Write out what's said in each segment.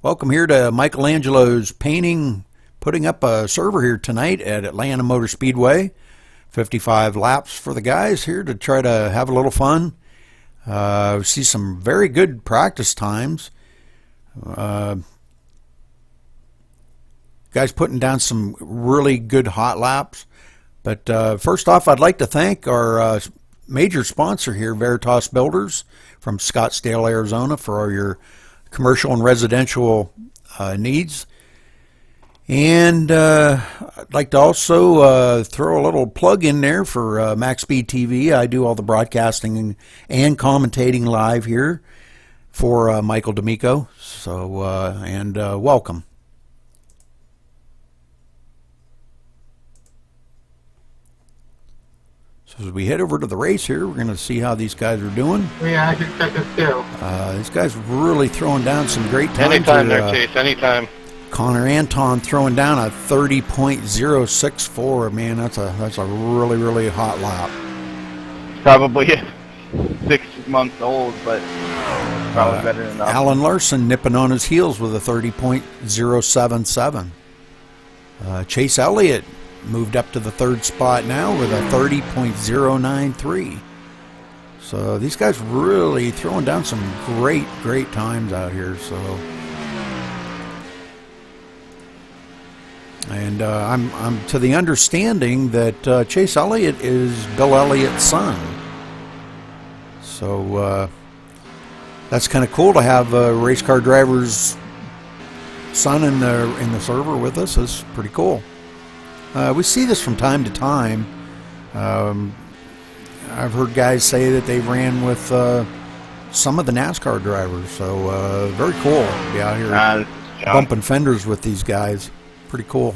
Welcome here to Michelangelo's painting, putting up a server here tonight at Atlanta Motor Speedway. 55 laps for the guys here to try to have a little fun. See some very good practice times. Guys putting down some really good hot laps. But first off, I'd like to thank our major sponsor here, Veritas Builders from Scottsdale, Arizona, for all your commercial and residential needs. And I'd like to also throw a little plug in there for Max Speed TV. I do all the broadcasting and commentating live here for Michael D'Amico. So, welcome. So as we head over to the race here, we're going to see how these guys are doing. Yeah, I can check this too. These guys really throwing down some great times. Anytime there, Chase, anytime. Connor Anton throwing down a 30.064. Man, that's a really, really hot lap. Probably 6 months old, but probably better than that. Alan Larson nipping on his heels with a 30.077. Chase Elliott moved up to the third spot now with a 30.093. So these guys really throwing down some great times out here. So, and I'm to the understanding that Chase Elliott is Bill Elliott's son. So that's kind of cool to have a race car driver's son in the server with us. It's pretty cool. We see this from time to time. I've heard guys say that they ran with some of the NASCAR drivers, so very cool to be out here bumping fenders with these guys. Pretty cool.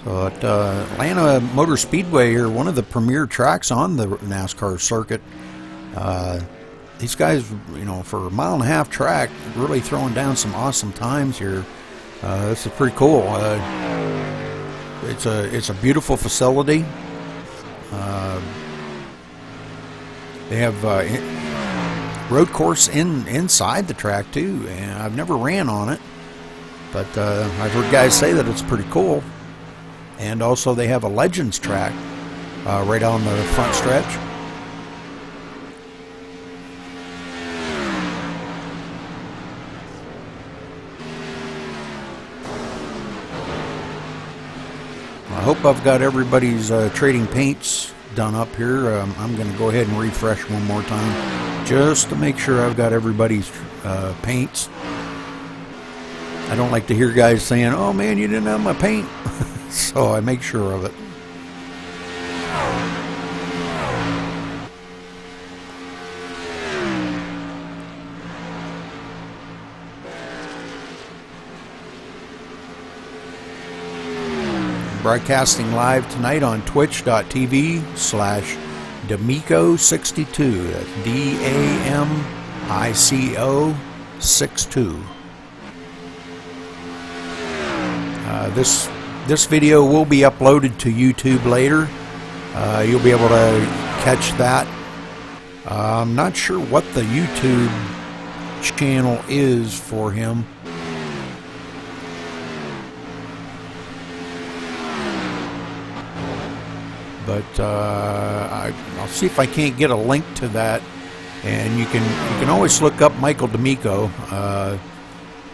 So at Atlanta Motor Speedway here, one of the premier tracks on the NASCAR circuit. These guys, for a mile-and-a-half track, really throwing down some awesome times here. This is pretty cool. It's a beautiful facility. They have road course inside the track too, and I've never ran on it, but I've heard guys say that it's pretty cool. And also they have a Legends track right on the front stretch. I hope I've got everybody's trading paints done up here. I'm going to go ahead and refresh one more time just to make sure I've got everybody's paints. I don't like to hear guys saying, "Oh man, you didn't have my paint." So I make sure of it. Broadcasting live tonight on twitch.tv/D'Amico62. That's DAMICO 62. This video will be uploaded to YouTube later. You'll be able to catch that. I'm not sure what the YouTube channel is for him. But I'll see if I can't get a link to that. And you can always look up Michael D'Amico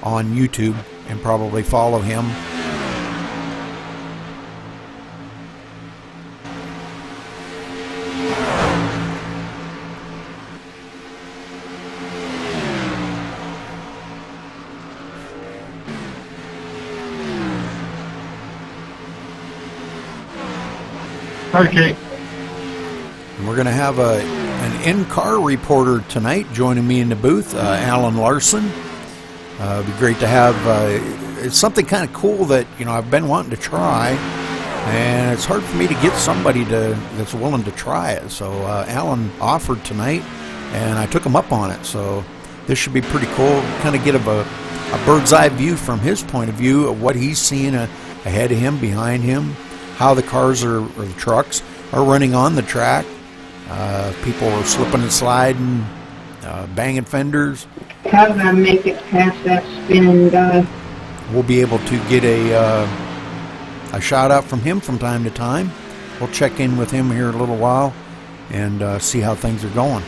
on YouTube and probably follow him. Okay. And we're going to have an in-car reporter tonight joining me in the booth, Alan Larson. It'd be great to have. It's something kind of cool that I've been wanting to try. and it's hard for me to get somebody that's willing to try it. So Alan offered tonight, and I took him up on it. So this should be pretty cool. Kind of get a bird's eye view from his point of view of what he's seeing ahead of him, behind him, how the cars or the trucks are running on the track. People are slipping and sliding, banging fenders. How did I make it past that spinning guy? We'll be able to get a shout out from him from time to time. We'll check in with him here in a little while and see how things are going.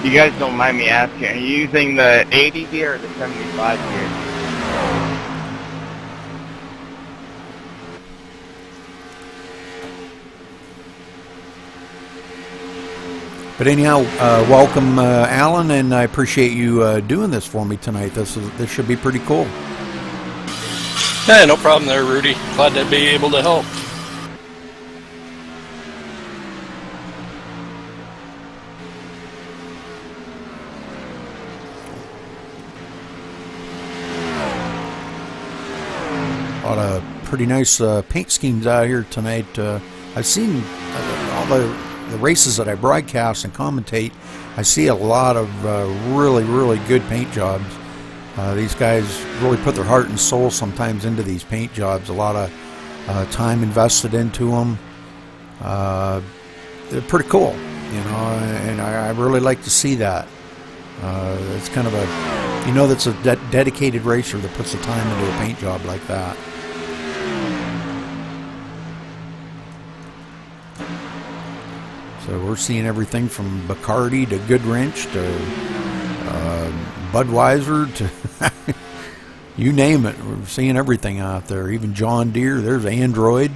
You guys don't mind me asking, are you using the 80 gear or the 75 gear? But anyhow, welcome, Alan, and I appreciate you doing this for me tonight. This should be pretty cool. Yeah, no problem there, Rudy. Glad to be able to help. A lot of pretty nice paint schemes out here tonight. I've seen all the races that I broadcast and commentate. I see a lot of really, really good paint jobs. These guys really put their heart and soul sometimes into these paint jobs. A lot of time invested into them. They're pretty cool, you know, and I really like to see that. It's kind of that's a dedicated racer that puts the time into a paint job like that. So we're seeing everything from Bacardi to Goodwrench to Budweiser to you name it. We're seeing everything out there. Even John Deere. There's Android.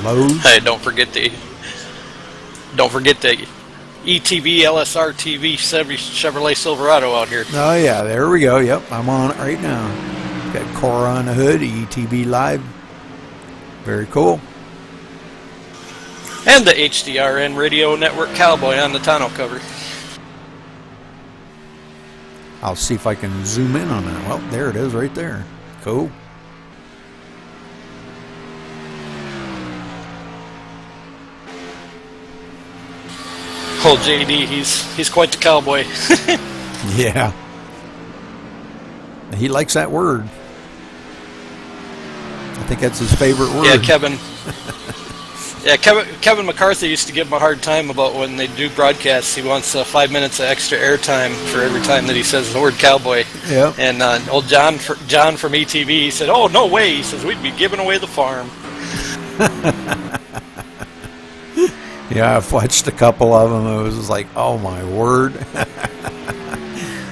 Lowe's. Hey, don't forget the ETV LSR TV Chevrolet Silverado out here. Oh yeah, there we go. Yep, I'm on it right now. Got Cora on the hood, ETV Live. Very cool. And the HDRN Radio Network Cowboy on the tonneau cover. I'll see if I can zoom in on that. Well, there it is right there. Cool. Old JD, he's quite the cowboy. Yeah. He likes that word. I think that's his favorite word. Yeah, Kevin. Yeah, Kevin McCarthy used to give him a hard time about when they do broadcasts. He wants 5 minutes of extra airtime for every time that he says the word cowboy. Yeah. And old John from ETV, he said, "Oh, no way!" He says, "We'd be giving away the farm." Yeah, I've watched a couple of them. It was just like, oh my word.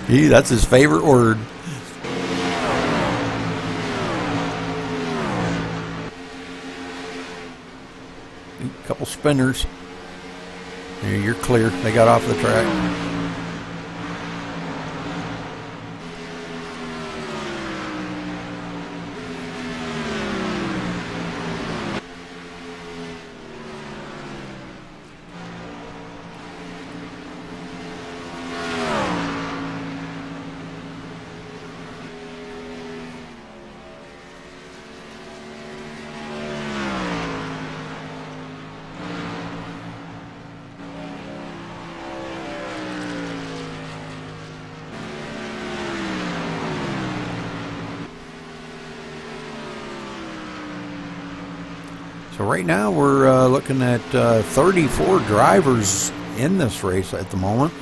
That's his favorite word. A couple spinners. Yeah, you're clear. They got off the track. So right now we're looking at 34 drivers in this race at the moment.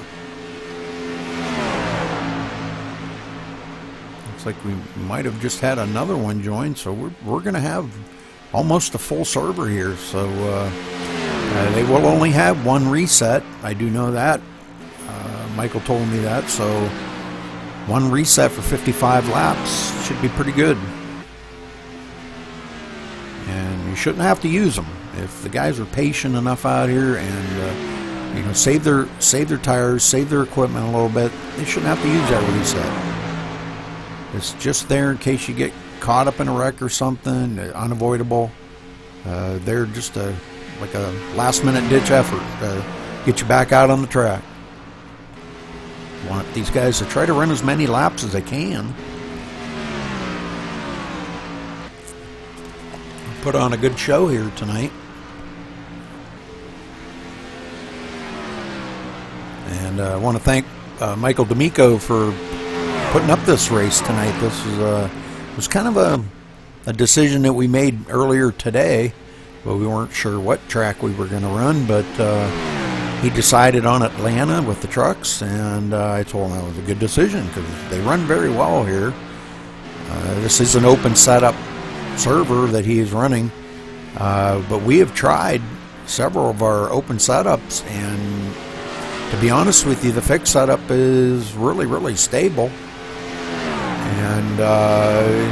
Looks like we might have just had another one join, so we're going to have almost a full server here. So they will only have one reset. I do know that. Michael told me that. So one reset for 55 laps should be pretty good. And you shouldn't have to use them if the guys are patient enough out here and save their tires, save their equipment a little bit. They shouldn't have to use that reset. It's just there in case you get caught up in a wreck or something, unavoidable. They're just like a last-minute ditch effort to get you back out on the track. Want these guys to try to run as many laps as they can. put on a good show here tonight. And I want to thank Michael D'Amico for putting up this race tonight. This was kind of a decision that we made earlier today, but we weren't sure what track we were going to run, but he decided on Atlanta with the trucks, and I told him that was a good decision because they run very well here. This is an open setup server that he is running, but we have tried several of our open setups, and to be honest with you, the fixed setup is really, really stable. And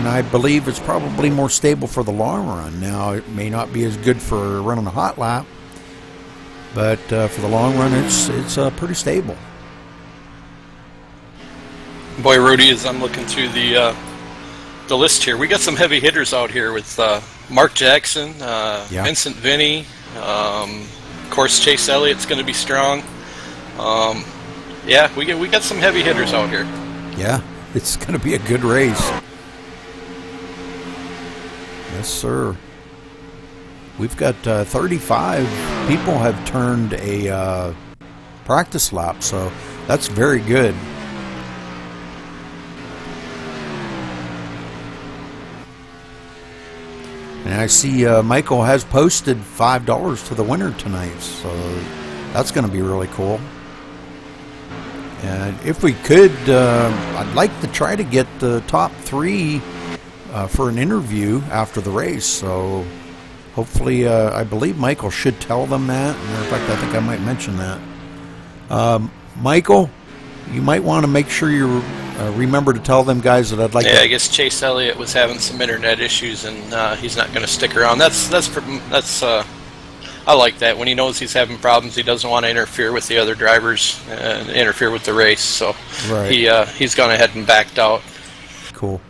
I believe it's probably more stable for the long run. Now, it may not be as good for running a hot lap, but for the long run, it's pretty stable. Boy, Rudy, as I'm looking through the list here, we got some heavy hitters out here with Mark Jackson, Vincent Vinny, of course Chase Elliott's going to be strong. Yeah, we got some heavy hitters out here. Yeah, it's going to be a good race. Yes, sir. We've got 35 people have turned a practice lap, so that's very good. And I see Michael has posted $5 to the winner tonight, so that's going to be really cool. And if we could, I'd like to try to get the top 3 for an interview after the race. So hopefully, I believe Michael should tell them that. Matter of fact, I think I might mention that. Michael, you might want to make sure you remember to tell them guys that I'd like. Yeah, I guess Chase Elliott was having some internet issues, and he's not going to stick around. That's I like that. When he knows he's having problems, he doesn't want to interfere with the other drivers and interfere with the race. So he's gone ahead and backed out. Cool.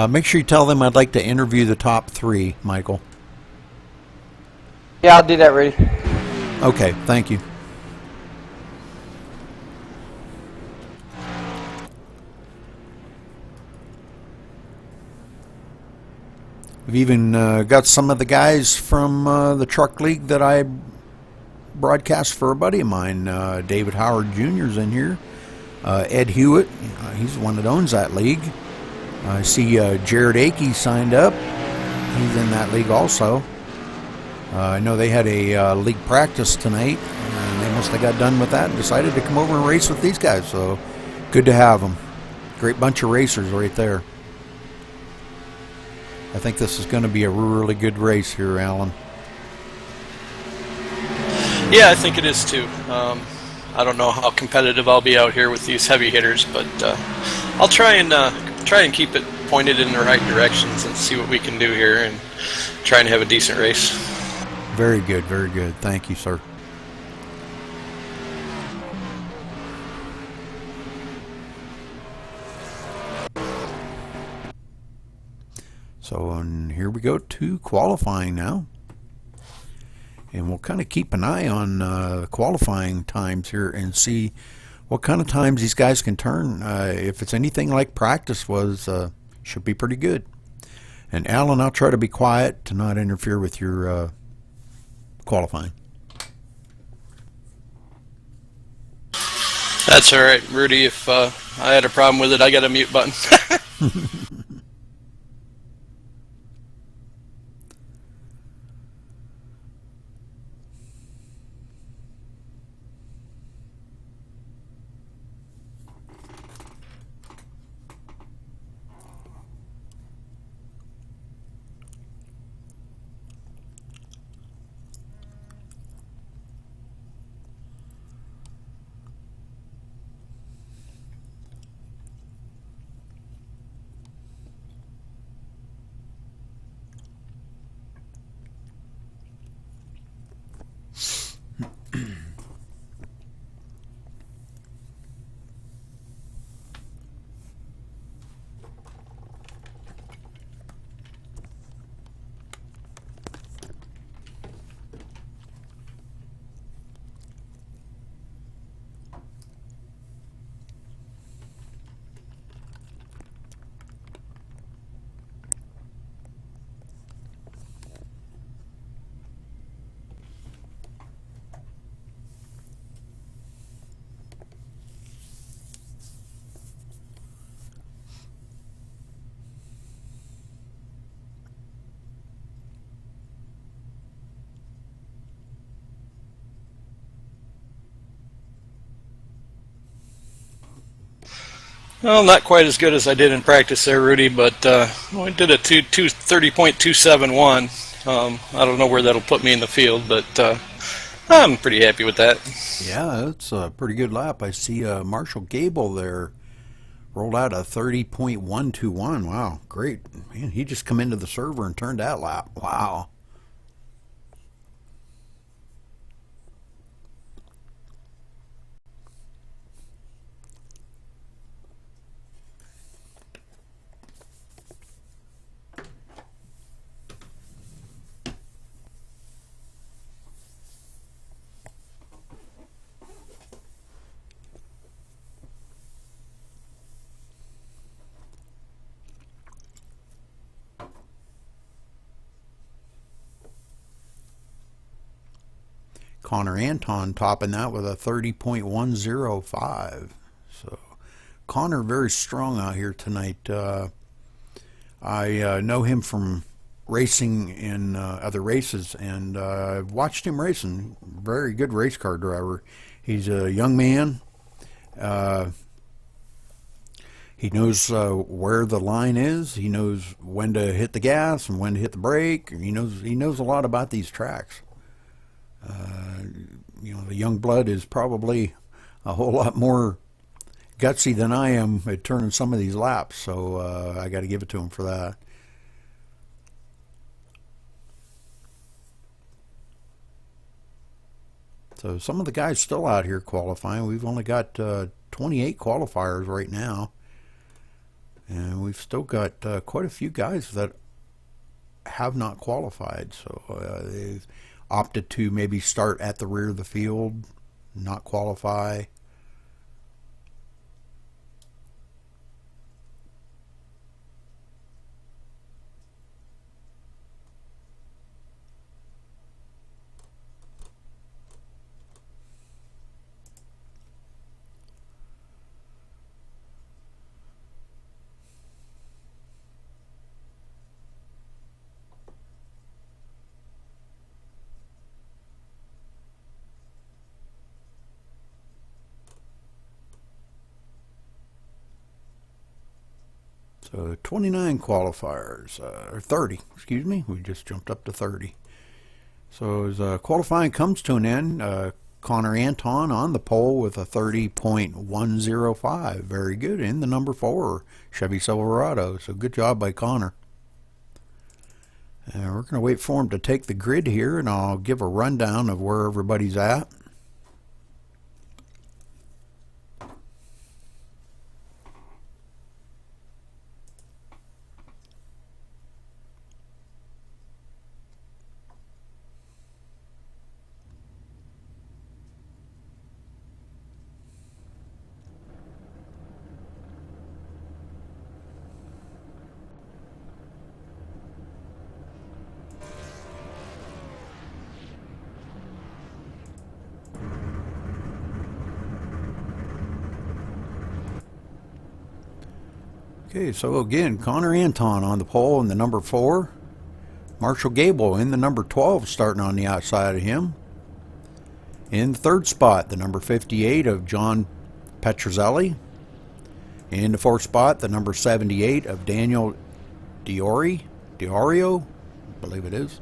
Make sure you tell them I'd like to interview the top 3, Michael. Yeah, I'll do that, Rudy. Okay, thank you. We've even got some of the guys from the truck league that I broadcast for a buddy of mine. David Howard Jr. is in here. Ed Hewitt, he's the one that owns that league. I see Jared Akey signed up. He's in that league also. I know they had a league practice tonight, and they must have got done with that and decided to come over and race with these guys. So good to have them. Great bunch of racers right there. I think this is going to be a really good race here, Alan. Yeah, I think it is too. I don't know how competitive I'll be out here with these heavy hitters, but I'll try and keep it pointed in the right directions and see what we can do here and try and have a decent race. Very good, very good. Thank you, sir. So and here we go to qualifying now. And we'll kind of keep an eye on qualifying times here and see what kind of times these guys can turn. If it's anything like practice was, should be pretty good. And Alan, I'll try to be quiet to not interfere with your qualifying. That's all right, Rudy. If I had a problem with it, I got a mute button. Well, not quite as good as I did in practice there, Rudy, but we did a 30.271. I don't know where that'll put me in the field, but I'm pretty happy with that. Yeah, that's a pretty good lap. I see Marshall Gable there rolled out a 30.121. Wow, great. Man, he just come into the server and turned that lap. Wow. Connor Anton topping that with a 30.105. So Connor very strong out here tonight. I know him from racing in other races, and I've watched him racing. Very good race car driver. He's a young man. He knows where the line is. He knows when to hit the gas and when to hit the brake. He knows a lot about these tracks. The young blood is probably a whole lot more gutsy than I am at turning some of these laps, so I got to give it to him for that. So some of the guys still out here qualifying. We've only got 28 qualifiers right now, and we've still got quite a few guys that have not qualified. So they've opted to maybe start at the rear of the field, not qualify. So 29 qualifiers, or 30, excuse me. We just jumped up to 30. So as qualifying comes to an end, Connor Anton on the pole with a 30.105. Very good. In the number 4 Chevy Silverado. So good job by Connor. We're going to wait for him to take the grid here, and I'll give a rundown of where everybody's at. Okay, so again, Connor Anton on the pole in the number 4. Marshall Gable in the number 12, starting on the outside of him. In the third spot, the number 58 of John Petrozelli. In the fourth spot, the number 78 of Daniel Diorio, I believe it is.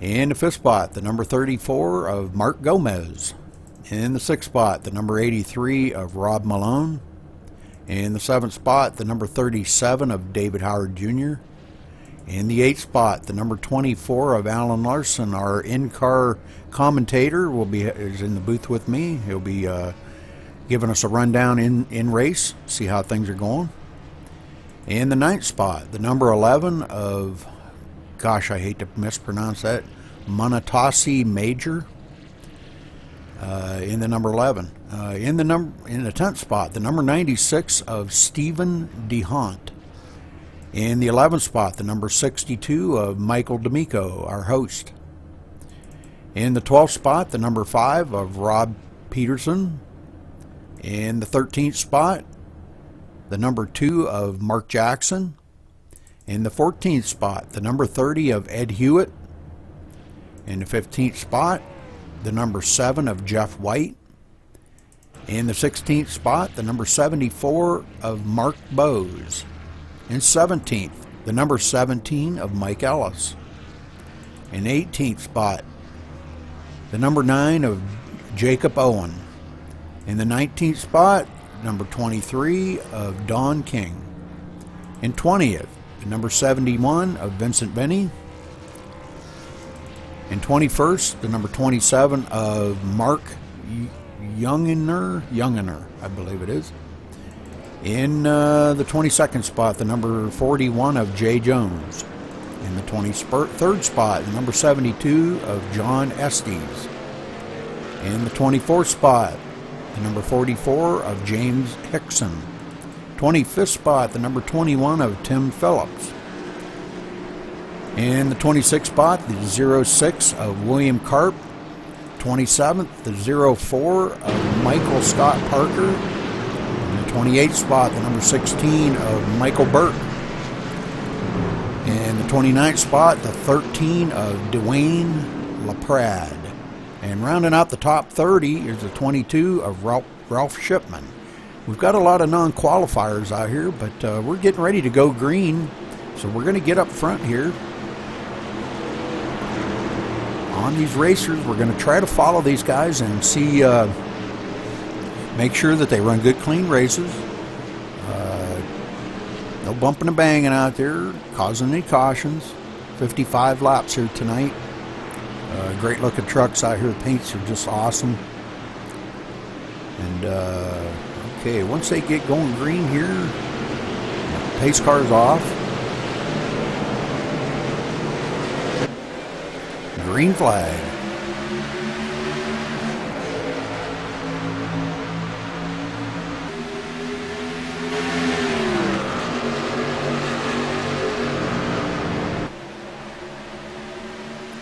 In the fifth spot, the number 34 of Mark Gomez. In the sixth spot, the number 83 of Rob Malone. In the seventh spot, the number 37 of David Howard Jr. In the eighth spot, the number 24 of Alan Larson, our in-car commentator, is in the booth with me. He'll be giving us a rundown in race, see how things are going. In the ninth spot, the number 11 of, gosh, I hate to mispronounce that, Monatasi Major. In the number 11. In the 10th spot, the number 96 of Stephen DeHont. In the 11th spot, the number 62 of Michael D'Amico, our host. In the 12th spot, the number 5 of Rob Peterson. In the 13th spot, the number 2 of Mark Jackson. In the 14th spot, the number 30 of Ed Hewitt. In the 15th spot, the number 7 of Jeff White. In the 16th spot, the number 74 of Mark Bowes. In 17th, the number 17 of Mike Ellis. In 18th spot, the number 9 of Jacob Owen. In the 19th spot, number 23 of Don King. In 20th, the number 71 of Vincent Benny. In 21st, the number 27 of Mark Youngener, I believe it is. In the 22nd spot, the number 41 of Jay Jones. In the 23rd spot, the number 72 of John Estes. In the 24th spot, the number 44 of James Hickson. 25th spot, the number 21 of Tim Phillips. In the 26th spot, the 06 of William Karp. 27th, the 04 of Michael Scott Parker. In the 28th spot, the number 16 of Michael Burke. In the 29th spot, the 13 of Dwayne LaPrade. And rounding out the top 30 is the 22 of Ralph Shipman. We've got a lot of non-qualifiers out here, but we're getting ready to go green. So we're going to get up front here. On these racers, we're going to try to follow these guys and see, make sure that they run good, clean races. No bumping and banging out there, causing any cautions. 55 laps here tonight. Great looking trucks out here. The paints are just awesome. And, okay, once they get going green here, pace car's off. Green flag.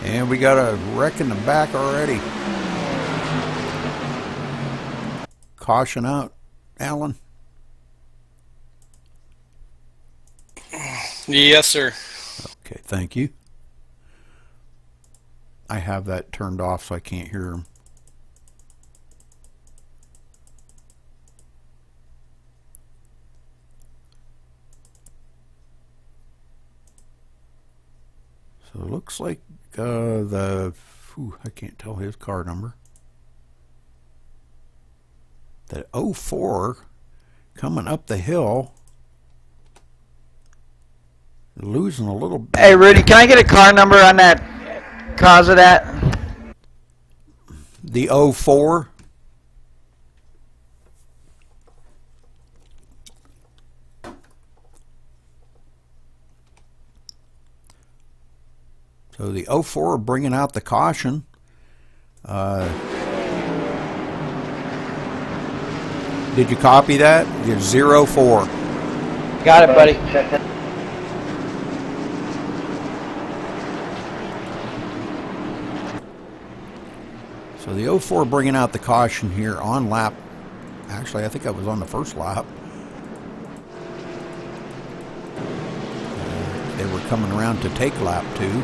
And we got a wreck in the back already. Caution out, Alan. Yes, sir. Okay, thank you. I have that turned off so I can't hear him. So it looks like I can't tell his car number. That 04 coming up the hill, losing a little bit. Hey, Rudy, can I get a car number on that cause of that? The 04. So the 04 bringing out the caution. Did you copy that? You're 04. Got it, buddy. So the 04 bringing out the caution here on lap. Actually, I think I was on the first lap. They were coming around to take lap 2.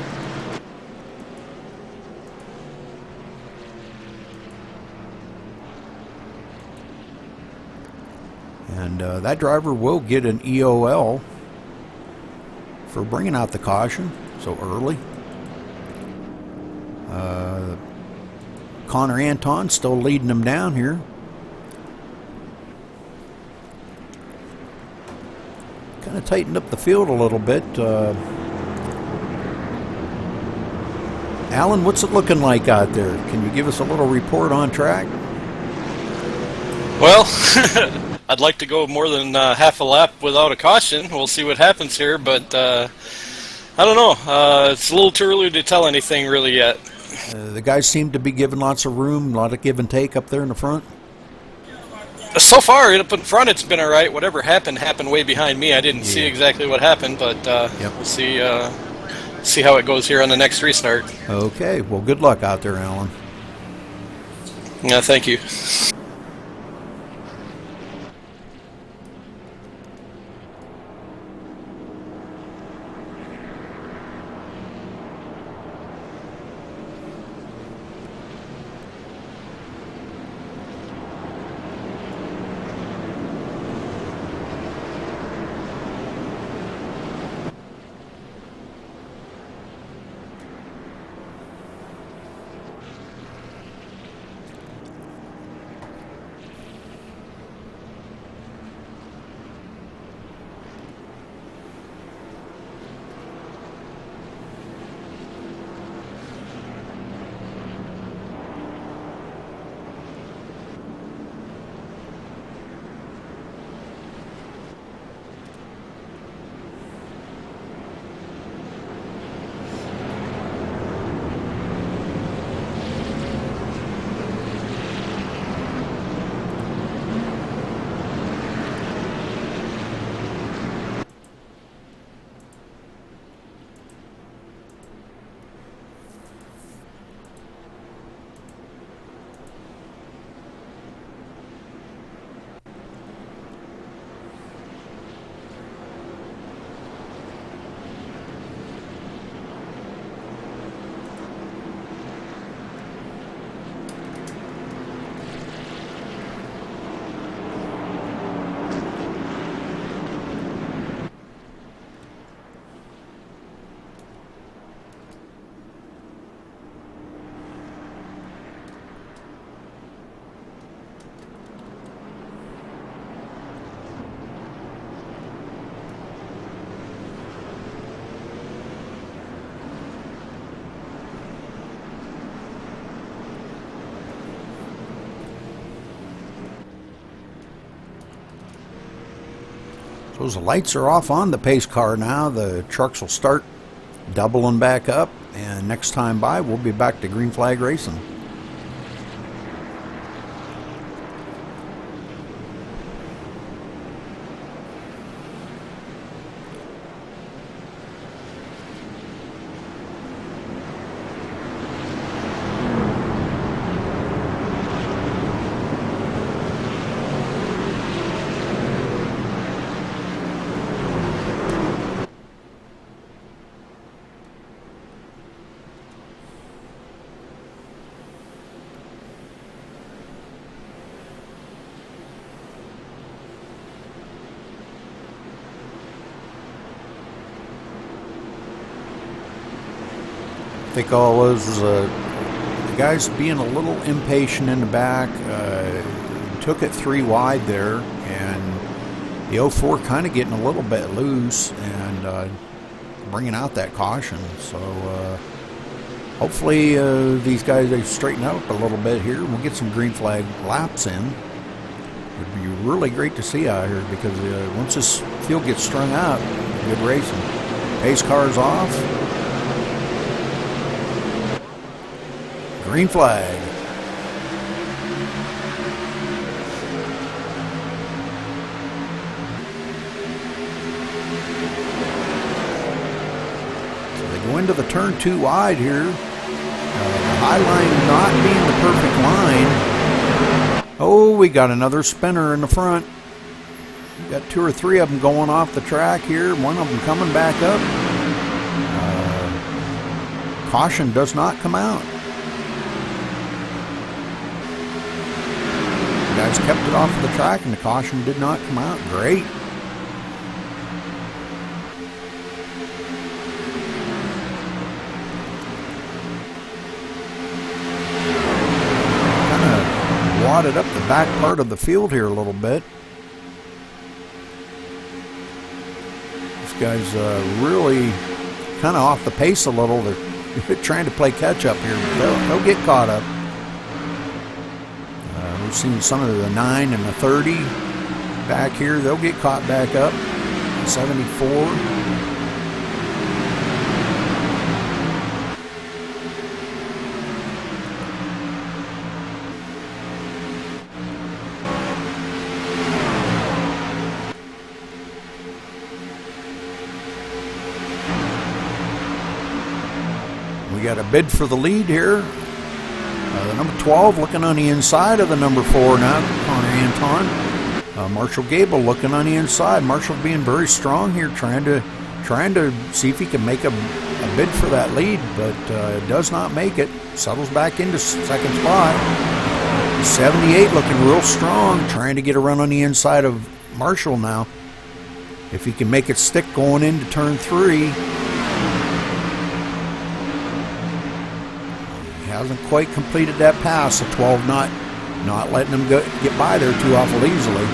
And that driver will get an EOL for bringing out the caution so early. Connor Anton still leading them down here. Kind of tightened up the field a little bit. Alan, what's it looking like out there? Can you give us a little report on track? Well, I'd like to go more than half a lap without a caution. We'll see what happens here, but I don't know. It's a little too early to tell anything really yet. The guys seem to be giving lots of room, a lot of give and take up there in the front. So far, up in front, it's been all right. Whatever happened way behind me. I didn't see exactly what happened, but we'll see how it goes here on the next restart. Okay, well, good luck out there, Alan. Yeah, thank you. Those lights are off on the pace car now. The trucks will start doubling back up, and next time by we'll be back to green flag racing. I think all it was the guys being a little impatient in the back. Took it 3 wide there, and the 04 kind of getting a little bit loose and bringing out that caution. So hopefully these guys, they straighten up a little bit here. We'll get some green flag laps in. It would be really great to see out here, because once this field gets strung out, good racing. Pace car's off. Green flag. So they go into the turn 2 wide here. The high line not being the perfect line. Oh, we got another spinner in the front. We got 2 or 3 of them going off the track here. One of them coming back up. Caution does not come out. Guys kept it off of the track, and the caution did not come out. Great. Kind of wadded up the back part of the field here a little bit. This guy's really kind of off the pace a little. They're trying to play catch up here. They'll get caught up. We've seen some of the 9 and the 30 back here. They'll get caught back up. 74. We got a bid for the lead here. The number 12 looking on the inside of the number 4 now, Connor Anton. Marshall Gable looking on the inside. Marshall being very strong here, trying to see if he can make a bid for that lead, but does not make it. Settles back into second spot. 78 looking real strong, trying to get a run on the inside of Marshall now. If he can make it stick going into turn 3. Hasn't quite completed that pass. The 12 not letting him get by there too awful easily.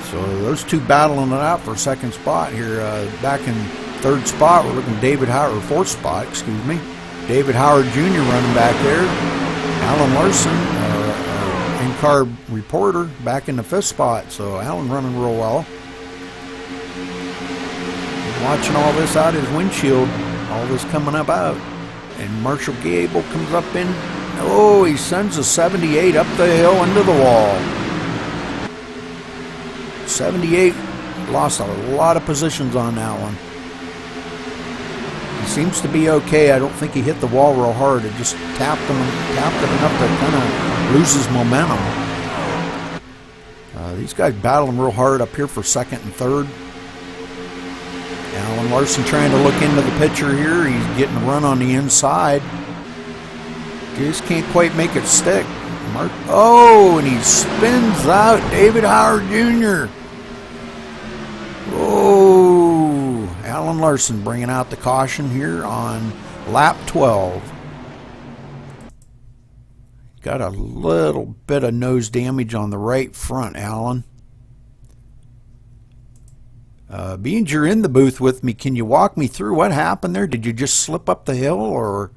So those two battling it out for second spot here. Back in third spot, we're looking at David Howard, or fourth spot, excuse me. David Howard Jr. running back there. Alan Larson, in-car reporter, back in the fifth spot. So Alan running real well. Watching all this out his windshield. All this coming up out. And Marshall Gable comes up in. Oh, he sends a 78 up the hill into the wall. 78 lost a lot of positions on that one. He seems to be okay. I don't think he hit the wall real hard. It just tapped it enough to kind of lose his momentum. These guys battling real hard up here for second and third. Alan Larson trying to look into the picture here. He's getting a run on the inside. Just can't quite make it stick. Oh, and he spins out David Howard Jr. Oh, Alan Larson bringing out the caution here on lap 12. Got a little bit of nose damage on the right front, Alan. Being you're in the booth with me, can you walk me through what happened there? Did you just slip up the hill, or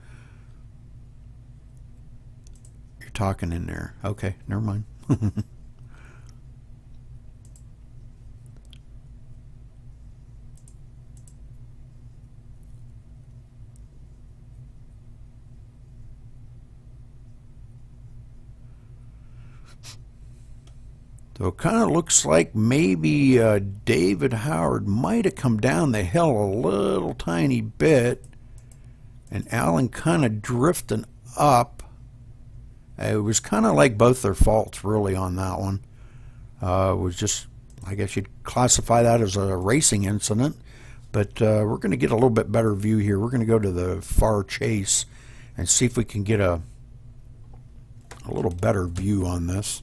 you're talking in there? Okay, never mind. So it kind of looks like maybe David Howard might have come down the hill a little tiny bit, and Alan kind of drifting up. It was kind of like both their faults, really, on that one. It was just, I guess you'd classify that as a racing incident. But we're going to get a little bit better view here. We're going to go to the far chase and see if we can get a little better view on this.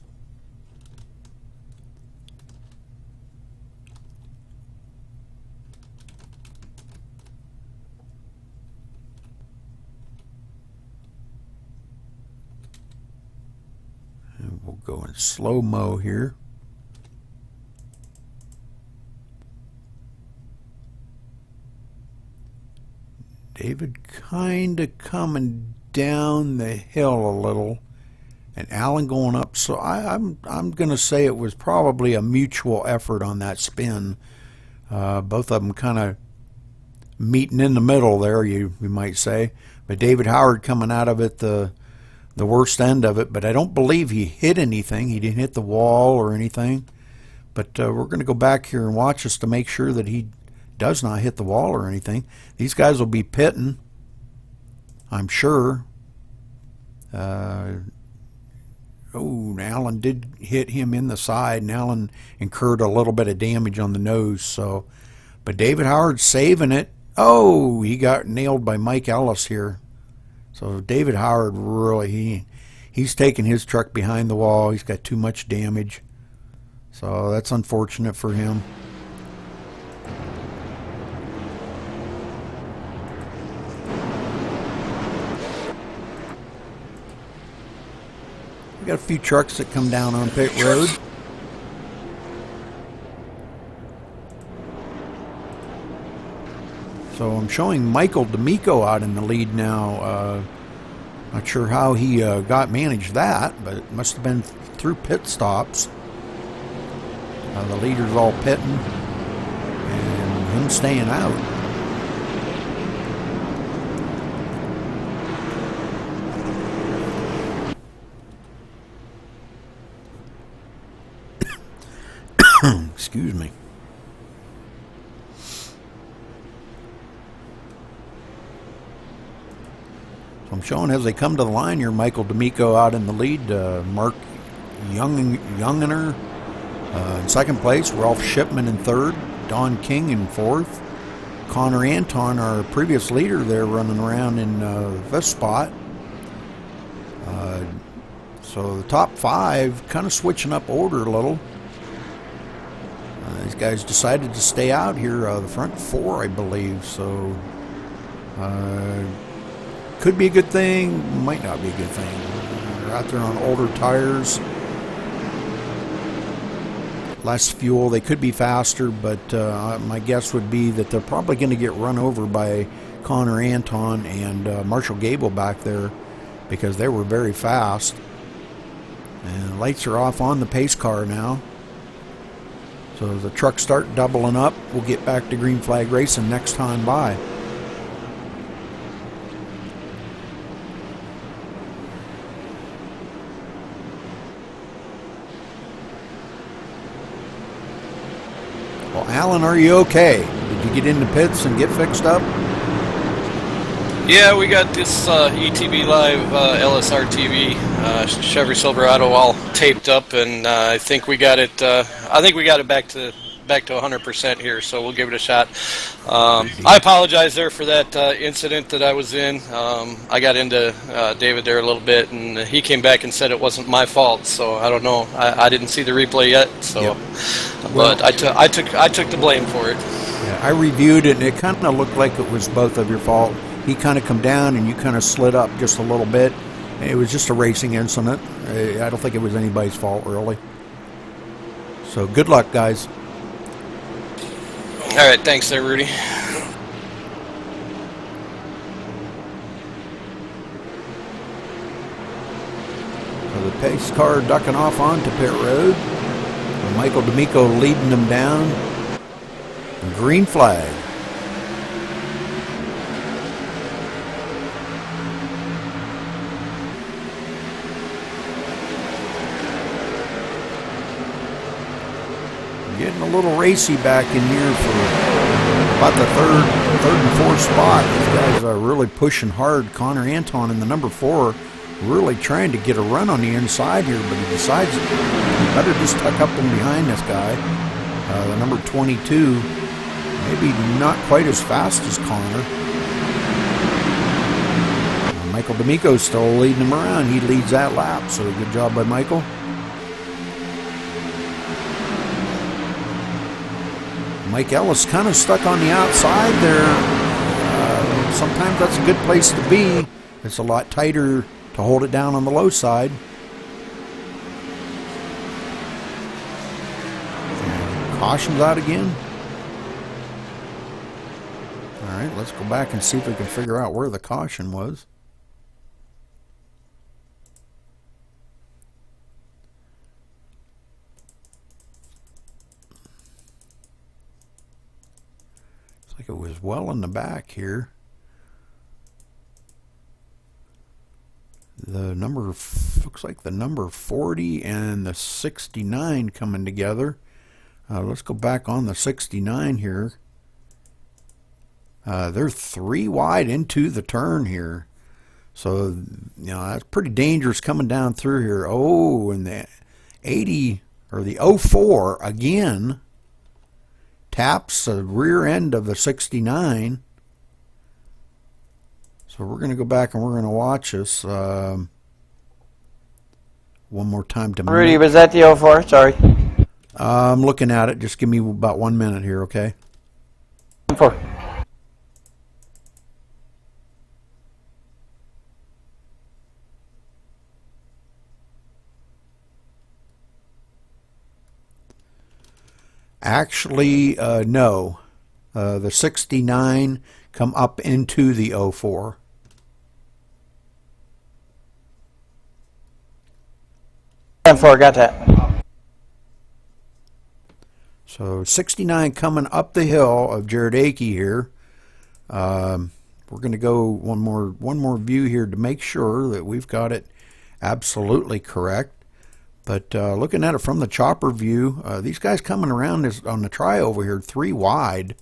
And we'll go in slow-mo here. David kind of coming down the hill a little, and Alan going up. So I'm going to say it was probably a mutual effort on that spin. Both of them kind of meeting in the middle there, you might say. But David Howard coming out of it the worst end of it. But I don't believe he hit anything. He didn't hit the wall or anything. But we're going to go back here and watch this to make sure that he does not hit the wall or anything. These guys will be pitting, I'm sure. Alan did hit him in the side, and Alan incurred a little bit of damage on the nose. So, but David Howard saving it. Oh, he got nailed by Mike Ellis here. So David Howard really, he's taking his truck behind the wall. He's got too much damage. So that's unfortunate for him. Got a few trucks that come down on pit road. So I'm showing Michael D'Amico out in the lead now. Not sure how he managed that, but it must have been through pit stops. The leader's all pitting, and him staying out. Excuse me. So I'm showing as they come to the line here, Michael D'Amico out in the lead, Mark Youngener in second place, Ralph Shipman in third, Don King in fourth, Connor Anton, our previous leader there, running around in this spot. So the top five kind of switching up order a little. These guys decided to stay out here, the front four, I believe. So could be a good thing, might not be a good thing. They're out there on older tires, less fuel. They could be faster, but my guess would be that they're probably going to get run over by Connor Anton and Marshall Gable back there, because they were very fast. And the lights are off on the pace car now. So as the trucks start doubling up, we'll get back to green flag racing next time by. Well, Alan, are you okay? Did you get into pits and get fixed up? Yeah, we got this ETB Live LSR TV Chevy Silverado all taped up, and I think we got it. I think we got it back to 100% here, so we'll give it a shot. I apologize there for that incident that I was in. I got into David there a little bit, and he came back and said it wasn't my fault. So I don't know. I didn't see the replay yet. So, yep. But I took the blame for it. Yeah, I reviewed it, and it kind of looked like it was both of your fault. He kind of come down, and you kind of slid up just a little bit. It was just a racing incident. I don't think it was anybody's fault, really. So good luck, guys. All right, thanks there, Rudy. So the pace car ducking off onto pit road. And Michael D'Amico leading them down. Green flag. a little racy back in here for about the third and fourth spot. These guys are really pushing hard. Connor Anton in the number 4 really trying to get a run on the inside here, but he decides he better just tuck up and behind this guy. The number 22, maybe not quite as fast as Connor. Michael D'Amico's still leading him around. He leads that lap, so good job by Michael. Mike Ellis kind of stuck on the outside there. Sometimes that's a good place to be. It's a lot tighter to hold it down on the low side. And caution's out again. All right, let's go back and see if we can figure out where the caution was. It was well in the back here. The number looks like the number 40 and the 69 coming together. Let's go back on the 69 here. They're 3 wide into the turn here, so that's pretty dangerous coming down through here. Oh, and the 80 or the 04 again. Taps the rear end of the 69. So we're going to go back and we're going to watch this one more time. Rudy, was that the 04? Sorry. I'm looking at it. Just give me about 1 minute here, okay? 4. Actually, no. The 69 come up into the 04. Got that. So 69 coming up the hill of Jared Akey here. We're going to go one more view here to make sure that we've got it absolutely correct. But looking at it from the chopper view, these guys coming around on the try over here 3 wide.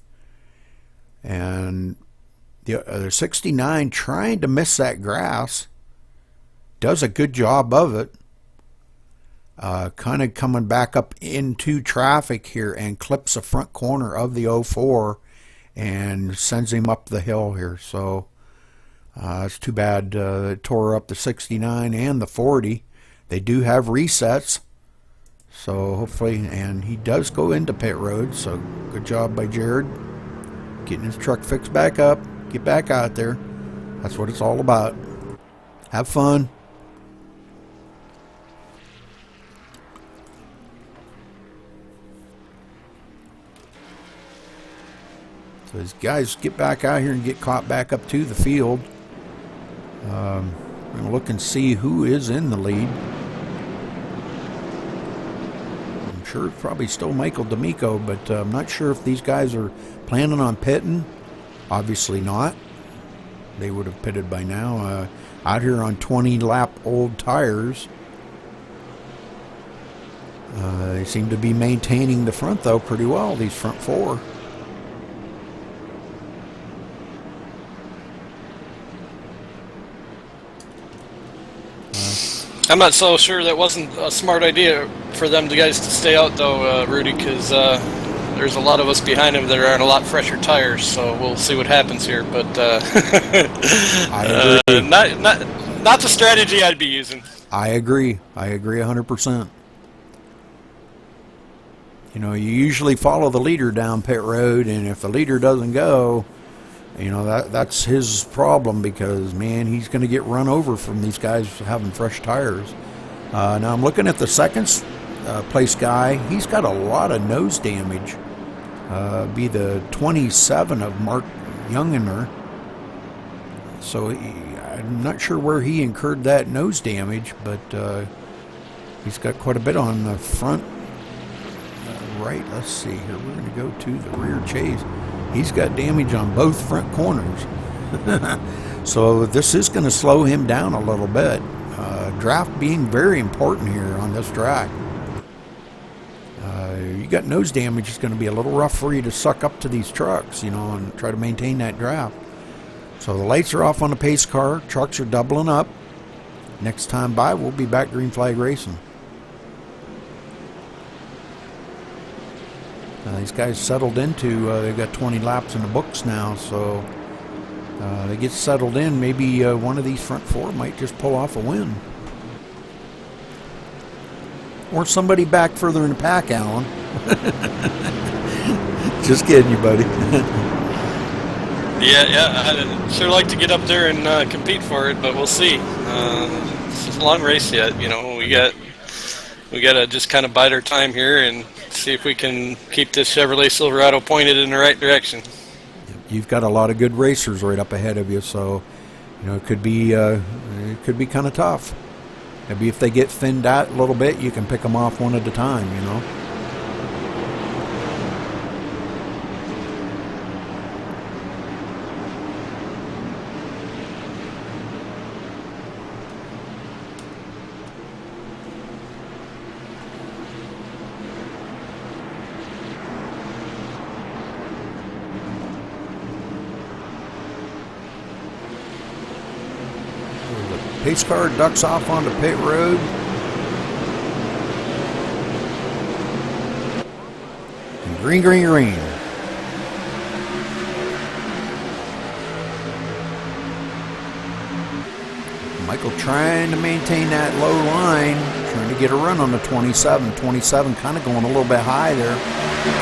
And the 69 trying to miss that grass. Does a good job of it. Kind of coming back up into traffic here and clips the front corner of the 04 and sends him up the hill here. So it's too bad it tore up the 69 and the 40. They do have resets, so hopefully, and he does go into pit road, so good job by Jared. Getting his truck fixed back up, get back out there. That's what it's all about. Have fun. So these guys get back out here and get caught back up to the field. We're going to look and see who is in the lead. I'm sure it's probably still Michael D'Amico, but I'm not sure if these guys are planning on pitting. Obviously not. They would have pitted by now. Out here on 20-lap old tires. They seem to be maintaining the front, though, pretty well, these front 4. I'm not so sure that wasn't a smart idea for them guys to stay out, though, Rudy, because there's a lot of us behind him that are on a lot fresher tires, so we'll see what happens here. But I agree. Not the strategy I'd be using. I agree 100%. You know, you usually follow the leader down pit road, and if the leader doesn't go, you know, that's his problem, because, man, he's going to get run over from these guys having fresh tires. Now I'm looking at the second place guy. He's got a lot of nose damage. Be the 27 of Mark Youngener. So I'm not sure where he incurred that nose damage, but he's got quite a bit on the front right. Let's see here. We're going to go to the rear chase. He's got damage on both front corners. So this is going to slow him down a little bit. Draft being very important here on this track. you got nose damage, it's going to be a little rough for you to suck up to these trucks, you know, and try to maintain that draft. So the lights are off on the pace car. Trucks are doubling up. Next time by, we'll be back green flag racing. These guys settled into, they've got 20 laps in the books now, so they get settled in. Maybe one of these front four might just pull off a win. Or somebody back further in the pack, Alan. Just kidding you, buddy. Yeah, I'd sure like to get up there and compete for it, but we'll see. It's a long race yet, you know. We got to just kind of bide our time here and see if we can keep this Chevrolet Silverado pointed in the right direction. You've got a lot of good racers right up ahead of you, so you know it could be kind of tough. Maybe if they get thinned out a little bit, you can pick them off one at a time, you know. Pace car ducks off onto pit road. And green, green, green. Michael trying to maintain that low line, trying to get a run on the 27. 27 kind of going a little bit high there.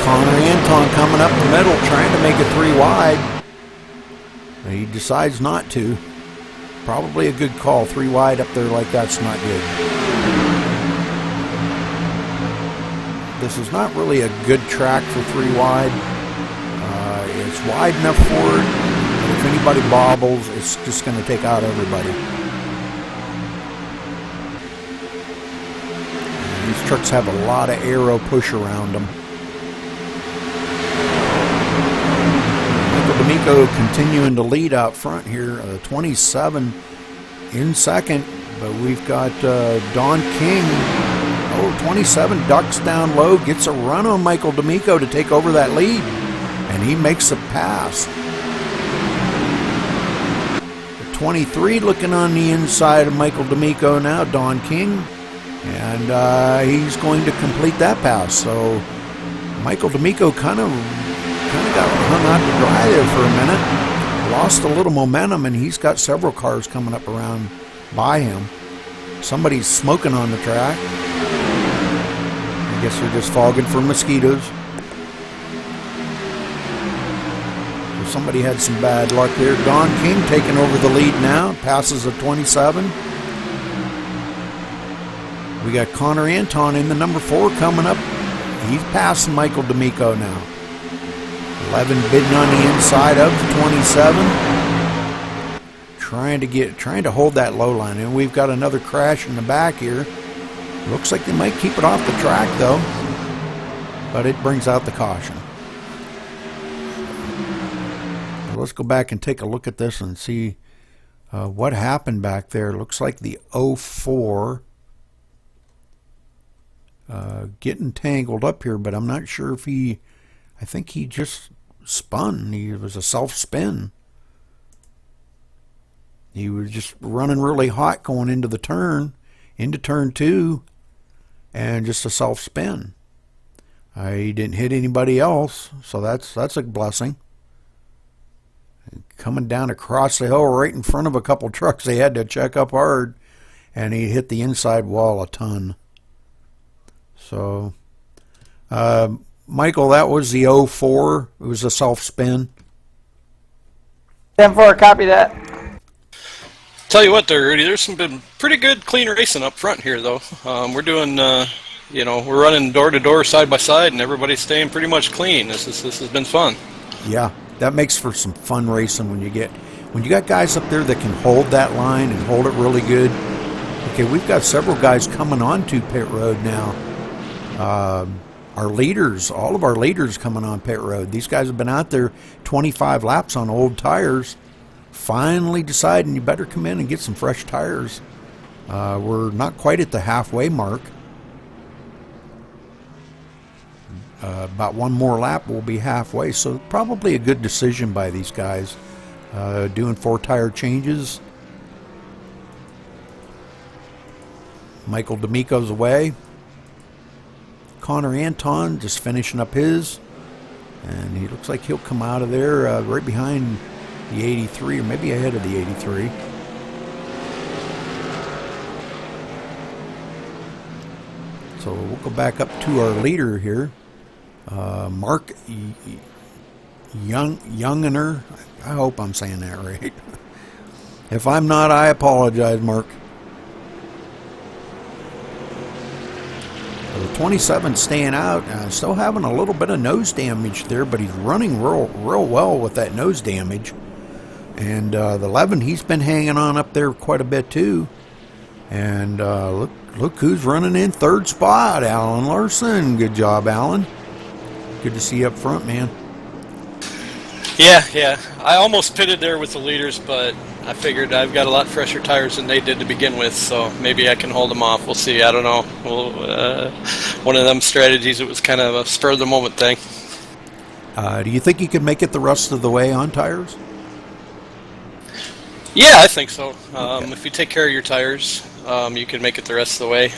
Connor Anton coming up the middle, trying to make it 3 wide. He decides not to. Probably a good call. 3 wide up there like that's not good. This is not really a good track for 3 wide. It's wide enough for it, but if anybody bobbles, it's just going to take out everybody. And these trucks have a lot of aero push around them. D'Amico continuing to lead out front here, 27 in second, but we've got Don King. 27 ducks down low, gets a run on Michael D'Amico to take over that lead, and he makes a pass. 23 looking on the inside of Michael D'Amico now, Don King, and he's going to complete that pass. So Michael D'Amico kind of got hung out to dry there for a minute, lost a little momentum, and he's got several cars coming up around by him. Somebody's smoking on the track. I guess they're just fogging for mosquitoes. So somebody had some bad luck there. Don King taking over the lead now, passes a 27. We got Connor Anton in the number 4 coming up. He's passing Michael D'Amico now. 11 bidding on the inside of the 27. Trying to hold that low line. And we've got another crash in the back here. Looks like they might keep it off the track though. But it brings out the caution. Now let's go back and take a look at this and see what happened back there. Looks like the 04 getting tangled up here, but I'm not sure if I think he just spun. It was a self-spin. He was just running really hot going into the turn, into turn 2, and just a self-spin. He didn't hit anybody else, so that's a blessing. Coming down across the hill right in front of a couple trucks, they had to check up hard, and he hit the inside wall a ton. So, Michael, that was the 04. It was a self-spin. 10-4, copy that. Tell you what, there, Rudy, there's some been pretty good, clean racing up front here, though. We're doing, we're running door to door, side by side, and everybody's staying pretty much clean. This has been fun. Yeah, that makes for some fun racing when you got guys up there that can hold that line and hold it really good. Okay, we've got several guys coming onto pit road now. Our leaders, all of our leaders coming on pit road. These guys have been out there 25 laps on old tires, finally deciding you better come in and get some fresh tires. We're not quite at the halfway mark. About one more lap, we'll be halfway. So probably a good decision by these guys. Doing 4 tire changes. Michael D'Amico's away. Connor Anton just finishing up his. And he looks like he'll come out of there right behind the 83, or maybe ahead of the 83. So we'll go back up to our leader here. Mark Youngener. I hope I'm saying that right. If I'm not, I apologize, Mark. The 27 staying out, still having a little bit of nose damage there, but he's running real well with that nose damage. And the 11, he's been hanging on up there quite a bit too. And look who's running in 3rd spot, Alan Larson. Good job, Alan. Good to see you up front, man. Yeah. I almost pitted there with the leaders, but I figured I've got a lot fresher tires than they did to begin with, so maybe I can hold them off. We'll see. I don't know. One of them strategies, it was kind of a spur-of-the-moment thing. Do you think you can make it the rest of the way on tires? Yeah, I think so. If you take care of your tires, you can make it the rest of the way.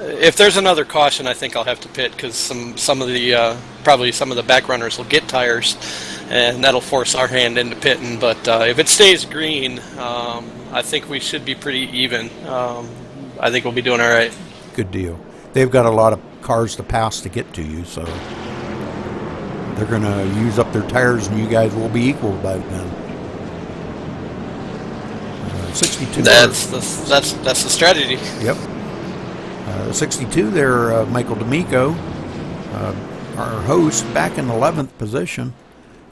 If there's another caution, I think I'll have to pit because some of the probably some of the back runners will get tires, and that'll force our hand into pitting. But if it stays green, I think we should be pretty even. I think we'll be doing all right. Good deal. They've got a lot of cars to pass to get to you, so they're going to use up their tires, and you guys will be equal by then. 62. That's the strategy. Yep. 62 there, Michael D'Amico, our host, back in 11th position,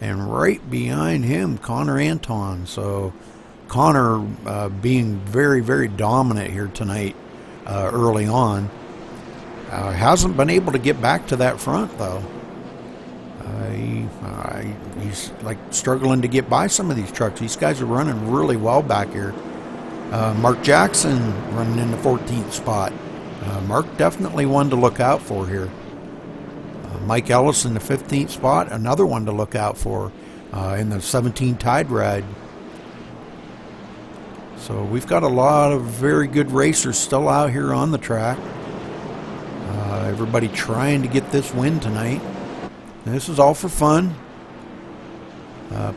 and right behind him, Connor Anton. So Connor being very, very dominant here tonight early on. Hasn't been able to get back to that front, though. He's like struggling to get by some of these trucks. These guys are running really well back here. Mark Jackson running in the 14th spot. Mark definitely one to look out for here. Mike Ellis in the 15th spot, another one to look out for in the 17 Tide Ride. So we've got a lot of very good racers still out here on the track. Everybody trying to get this win tonight. And this is all for fun.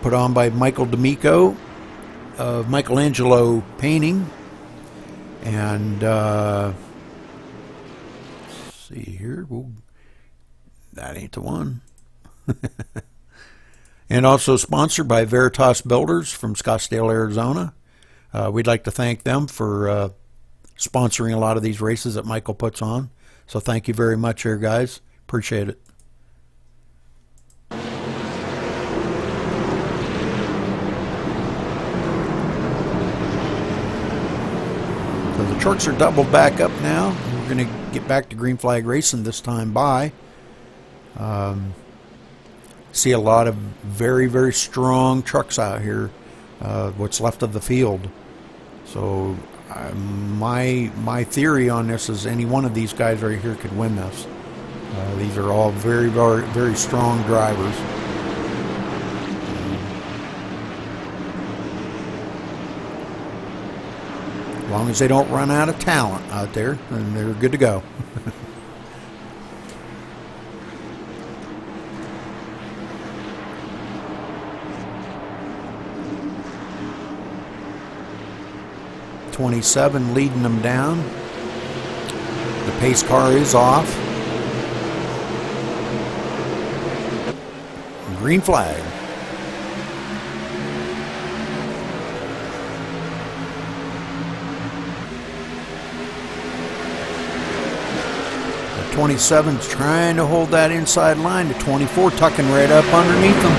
Put on by Michael D'Amico of Michelangelo Painting. And let's see here. That ain't the one. And also sponsored by Veritas Builders from Scottsdale, Arizona. We'd like to thank them for sponsoring a lot of these races that Michael puts on. So thank you very much here, guys. Appreciate it. So the trucks are doubled back up now. We're going to get back to green flag racing this time by. See a lot of very, very strong trucks out here, what's left of the field. So my theory on this is any one of these guys right here could win this. These are all very, very, very strong drivers. As long as they don't run out of talent out there, then they're good to go. .27 leading them down. The pace car is off. Green flag. The 27's trying to hold that inside line. The 24 tucking right up underneath them.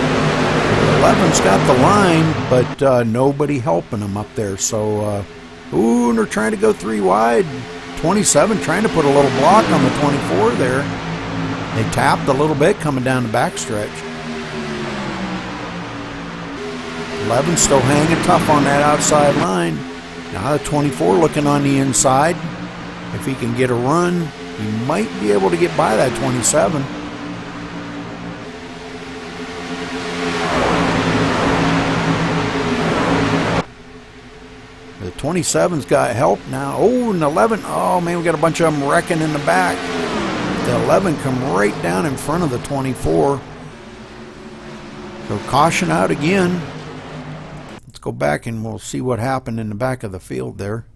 The 11's got the line, but nobody helping them up there. So, ooh, and they're trying to go 3 wide. 27 trying to put a little block on the 24 there. They tapped a little bit coming down the backstretch. 11 still hanging tough on that outside line. Now the 24 looking on the inside. If he can get a run, he might be able to get by that 27. 27's got help now. Oh, and 11. Oh, man, we got a bunch of them wrecking in the back. The 11 come right down in front of the 24. So caution out again. Let's go back and we'll see what happened in the back of the field there.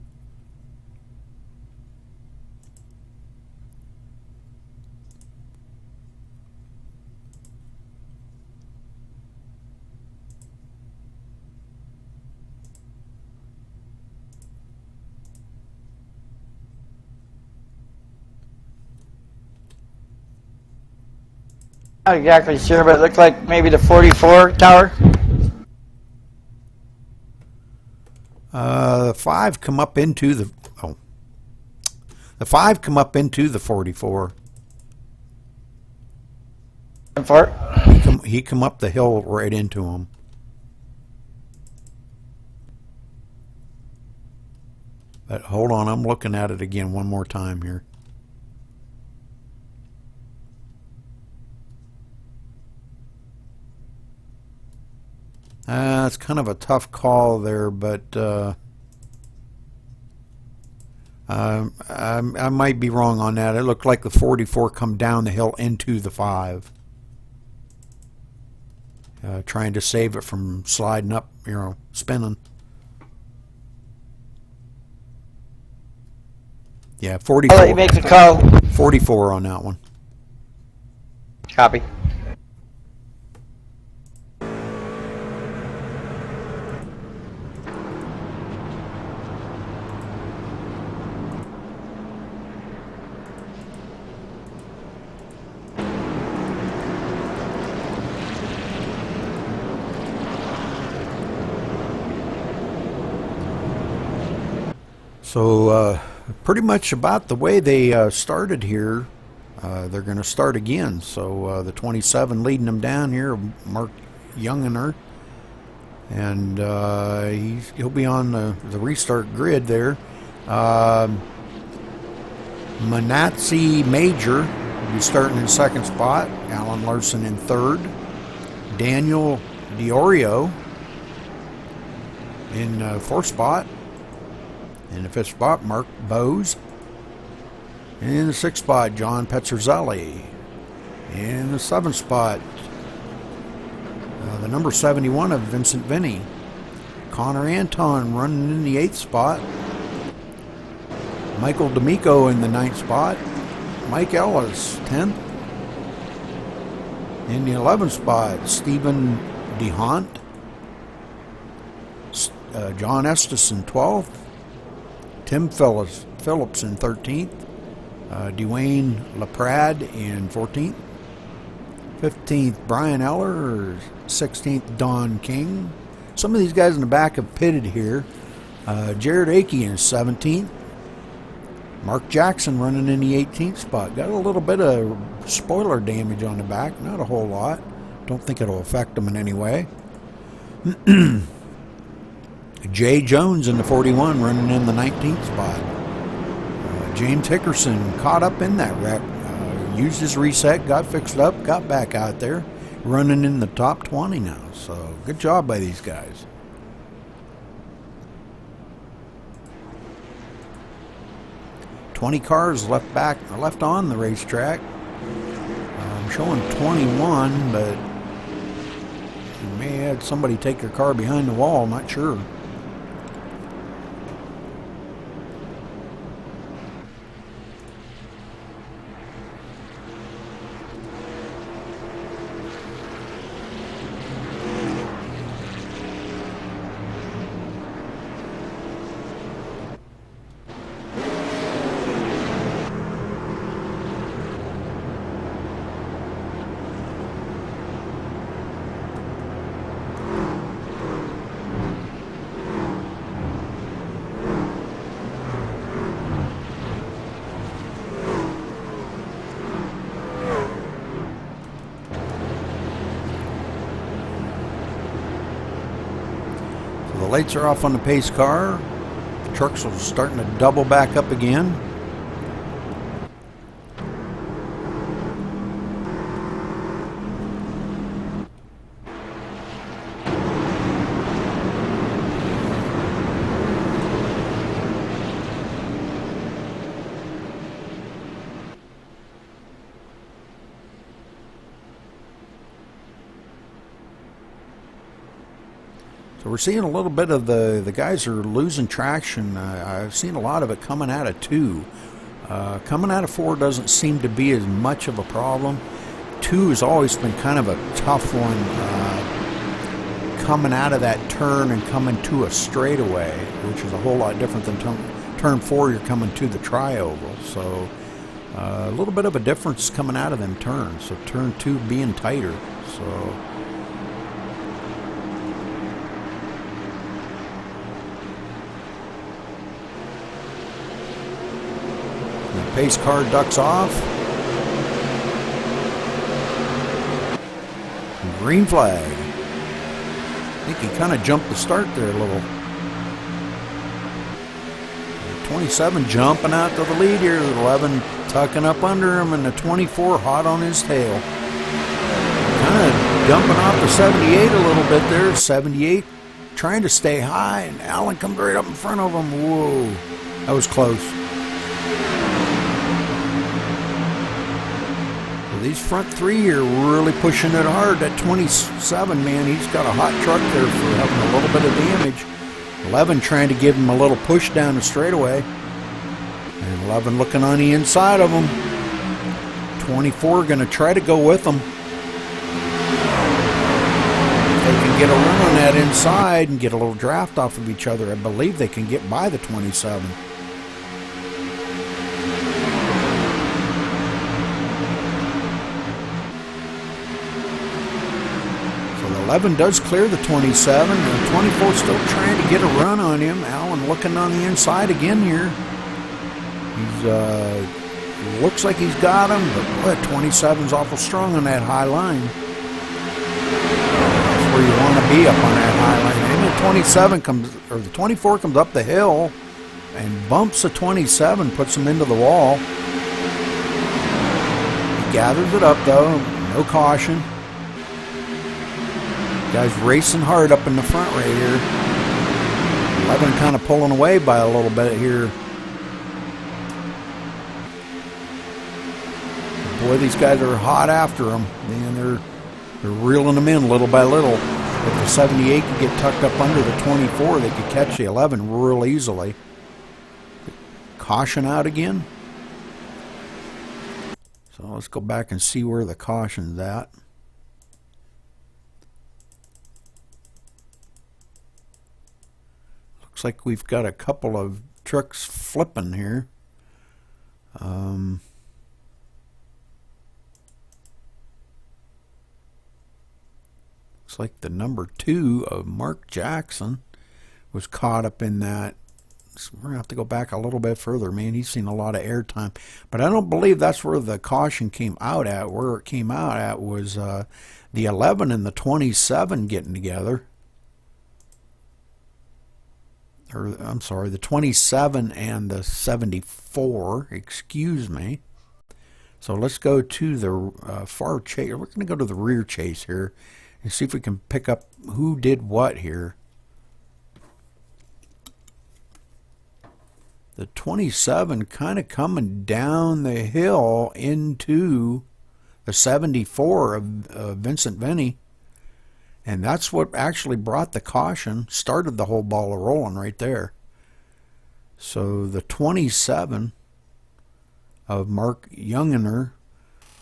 Not exactly sure, but it looked like maybe the 44 tower. The 5 come up into the the 5 come up into the 44. For it. He come up the hill right into him. But hold on, I'm looking at it again one more time here. It's kind of a tough call there, but I might be wrong on that. It looked like the 44 come down the hill into the 5. Trying to save it from sliding up, spinning. Yeah, 44. I'll let you make the call. 44 on that one. Copy. So pretty much about the way they started here, they're going to start again. So the 27 leading them down here, Mark Youngener, and he'll be on the restart grid there. Manatzi Major will be starting in second spot, Alan Larson in third, Daniel Diorio in fourth spot. In the fifth spot, Mark Bowes. In the sixth spot, John Petrzeli. In the seventh spot, the number 71 of Vincent Vinny. Connor Anton running in the eighth spot. Michael D'Amico in the ninth spot. Mike Ellis, 10th. In the 11th spot, Stephen DeHont. John Estison, 12th. Tim Phillips in 13th, Dwayne LaPrade in 14th, 15th Brian Eller, 16th Don King. Some of these guys in the back have pitted here. Jared Akey in 17th, Mark Jackson running in the 18th spot. Got a little bit of spoiler damage on the back, not a whole lot. Don't think it'll affect them in any way. Jay Jones in the 41 running in the 19th spot. James Hickerson caught up in that wreck. Used his reset, got fixed up, got back out there. Running in the top 20 now. So good job by these guys. $20 cars left on the racetrack. I'm showing 21, but you may have somebody take their car behind the wall, not sure. The lights are off on the pace car. The trucks are starting to double back up again. So we're seeing a little bit of the guys are losing traction. I've seen a lot of it coming out of 2. Coming out of 4 doesn't seem to be as much of a problem. 2 has always been kind of a tough one, coming out of that turn and coming to a straightaway, which is a whole lot different than turn 4. You're coming to the tri-oval, so a little bit of a difference coming out of them turns. So turn 2 being tighter. So. Pace car ducks off. Green flag. I think he kind of jumped the start there a little. 27 jumping out to the lead here. 11 tucking up under him, and the 24 hot on his tail. Kind of dumping off the 78 a little bit there. 78 trying to stay high, and Allen comes right up in front of him. Whoa, that was close. These front 3 are really pushing it hard. That 27, man, he's got a hot truck there for having a little bit of damage. 11 trying to give him a little push down the straightaway. And 11 looking on the inside of him. 24 going to try to go with him. If they can get a run on that inside and get a little draft off of each other, I believe they can get by the 27. So the 11 does clear the 27. The 24 still trying to get a run on him. Allen looking on the inside again here. He's looks like he's got him, but boy, 27's awful strong on that high line. That's where you want to be, up on that high line. And the 27 comes, or the 24 comes up the hill and bumps the 27, puts him into the wall. He gathers it up though, no caution. Guy's racing hard up in the front right here. 11 kind of pulling away by a little bit here. Boy, these guys are hot after him. Man, they're reeling them in little by little. If the 78 could get tucked up under the 24, they could catch the 11 real easily. Caution out again. So let's go back and see where the caution's at. Looks like we've got a couple of trucks flipping here. Looks like the number 2 of Mark Jackson was caught up in that. So we're going to have to go back a little bit further. Man, he's seen a lot of airtime. But I don't believe that's where the caution came out at. Where it came out at was the 11 and the 27 getting together. Or, I'm sorry, the 27 and the 74. Excuse me. So let's go to the far chase. We're going to go to the rear chase here and see if we can pick up who did what here. The 27 kind of coming down the hill into the 74 of Vincent Vinny. And that's what actually brought the caution, started the whole ball rolling right there. So the 27 of Mark Youngener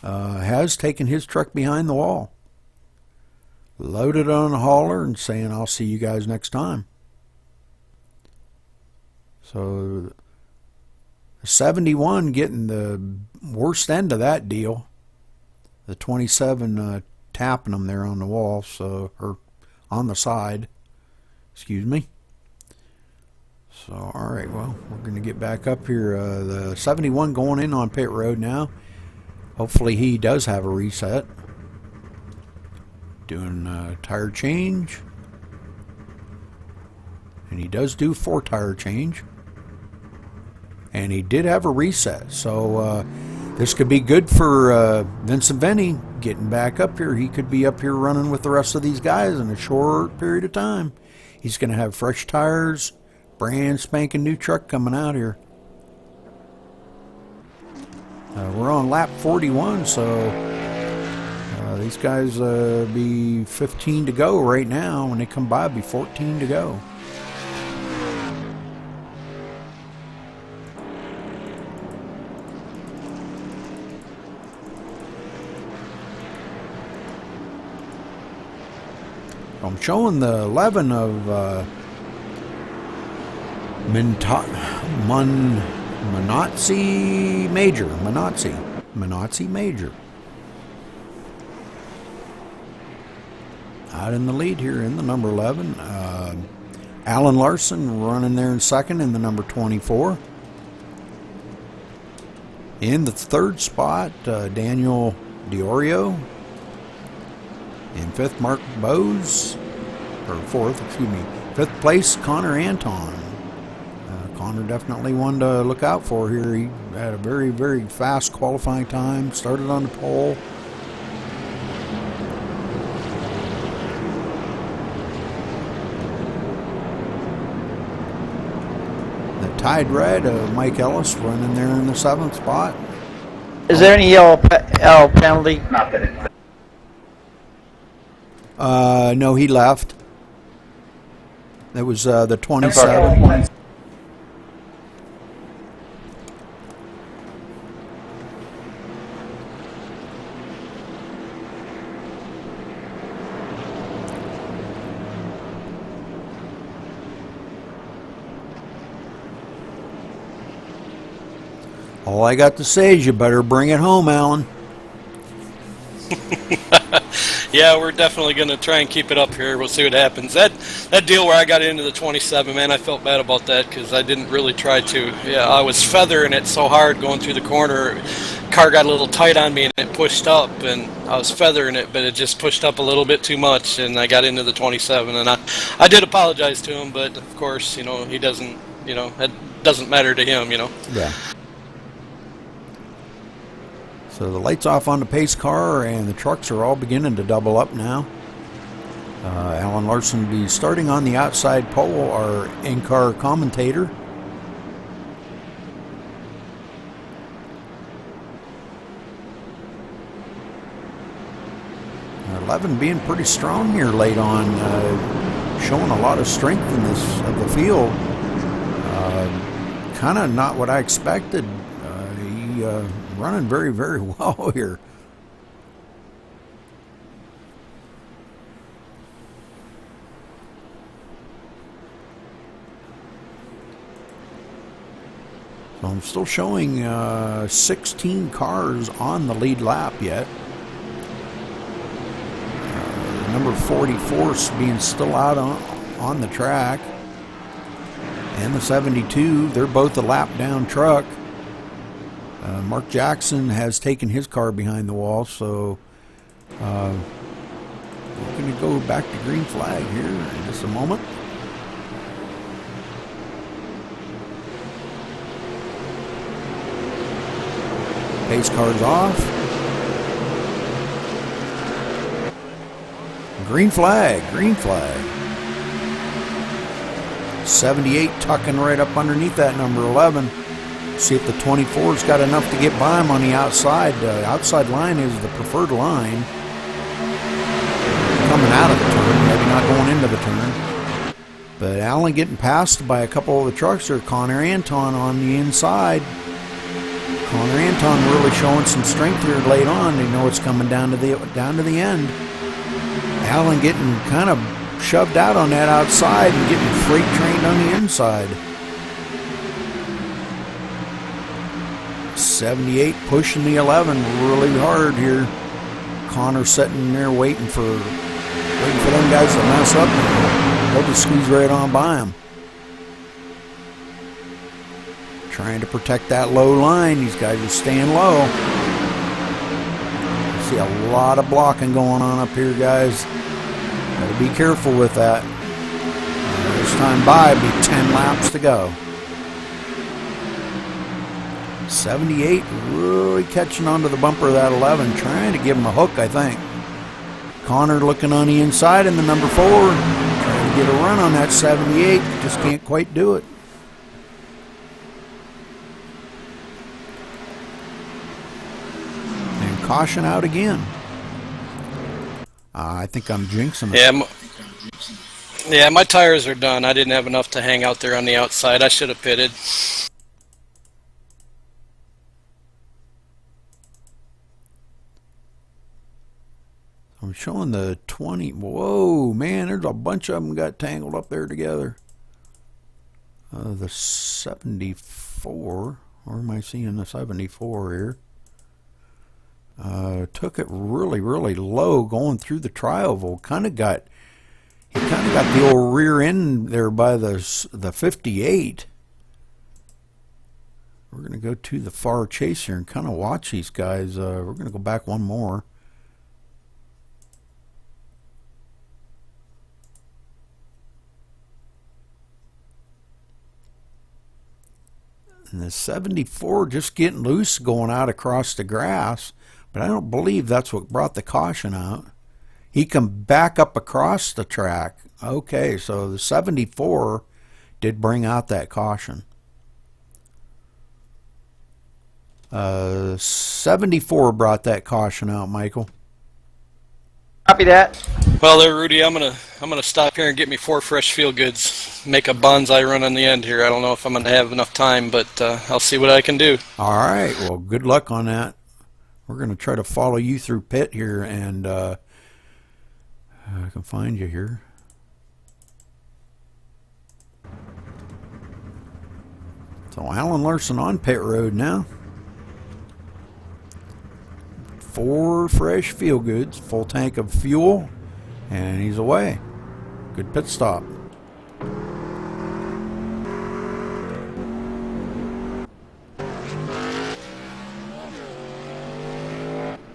has taken his truck behind the wall. Loaded on a hauler and saying, I'll see you guys next time. So the 71 getting the worst end of that deal. The 27 tapping them there on the wall, so, or on the side. Excuse me. So, alright, well, we're going to get back up here. The 71 going in on pit road now. Hopefully he does have a reset. Doing a tire change. And he does do 4 tire change. And he did have a reset. So this could be good for Vincent Vinny getting back up here. He could be up here running with the rest of these guys in a short period of time. He's going to have fresh tires. Brand spanking new truck coming out here. We're on lap 41, so These guys be 15 to go right now. When they come by, be 14 to go. I'm showing the 11 of Minotzi Major. Minotzi Major. Out in the lead here in the number 11. Alan Larson running there in second in the number 24. In the third spot, Daniel Diorio. In fifth, Mark Bowes. Or fourth, excuse me. Fifth place, Connor Anton. Connor definitely one to look out for here. He had a very, very fast qualifying time. Started on the pole. The Tide Red, Mike Ellis running there in the seventh spot. Is there any yellow penalty? No, he left. That was the 27. All I got to say is you better bring it home, Alan. Yeah, we're definitely going to try and keep it up here. We'll see what happens. That deal where I got into the 27, man, I felt bad about that because I didn't really try to. Yeah, I was feathering it so hard going through the corner. Car got a little tight on me and it pushed up, and I was feathering it, but it just pushed up a little bit too much, and I got into the 27. And I did apologize to him, but of course, he doesn't, it doesn't matter to him, Yeah. So the lights off on the pace car, and the trucks are all beginning to double up now. Alan Larson will be starting on the outside pole, our in-car commentator. Uh, 11 being pretty strong here late on, showing a lot of strength in this of the field. Kind of not what I expected. He running very, very well here. So I'm still showing 16 cars on the lead lap yet. Number 44 being still out on the track. And the 72, they're both a lap down truck. Mark Jackson has taken his car behind the wall, so we're going to go back to green flag here in just a moment. Pace car's off. Green flag, green flag. 78 tucking right up underneath that number 11. See if the 24's got enough to get by him on the outside. Outside line is the preferred line. Coming out of the turn, maybe not going into the turn. But Allen getting passed by a couple of the trucks there. Connor Anton on the inside. Connor Anton really showing some strength here late on. They know it's coming down to the end. Allen getting kind of shoved out on that outside and getting freight trained on the inside. 78 pushing the 11 really hard here. Connor sitting there waiting for them guys to mess up, and they'll just squeeze right on by him. Trying to protect that low line. These guys are staying low. I see a lot of blocking going on up here, guys. Gotta be careful with that. This time by, be 10 laps to go. 78 really catching onto the bumper of that 11, trying to give him a hook, I think. Connor looking on the inside in the number 4, trying to get a run on that 78, just can't quite do it. And caution out again. I think I'm jinxing it. Yeah, my tires are done. I didn't have enough to hang out there on the outside. I should have pitted. I'm showing the 20. Whoa, man, there's a bunch of them got tangled up there together. The 74, or am I seeing the 74 here? Took it really, really low going through the tri-oval. He kind of got the old rear end there by the 58. We're going to go to the far chase here and kind of watch these guys. We're going to go back one more. And the 74 just getting loose going out across the grass, but I don't believe that's what brought the caution out. He come back up across the track. Okay, so the 74 did bring out that caution. 74 brought that caution out, Michael. Copy that. Well, there, Rudy. I'm gonna stop here and get me 4 fresh feel goods. Make a bonsai run on the end here. I don't know if I'm gonna have enough time, but I'll see what I can do. All right. Well, good luck on that. We're gonna try to follow you through pit here, and I can find you here. So Alan Larson on pit road now. 4 fresh feel goods, full tank of fuel, and he's away. Good pit stop.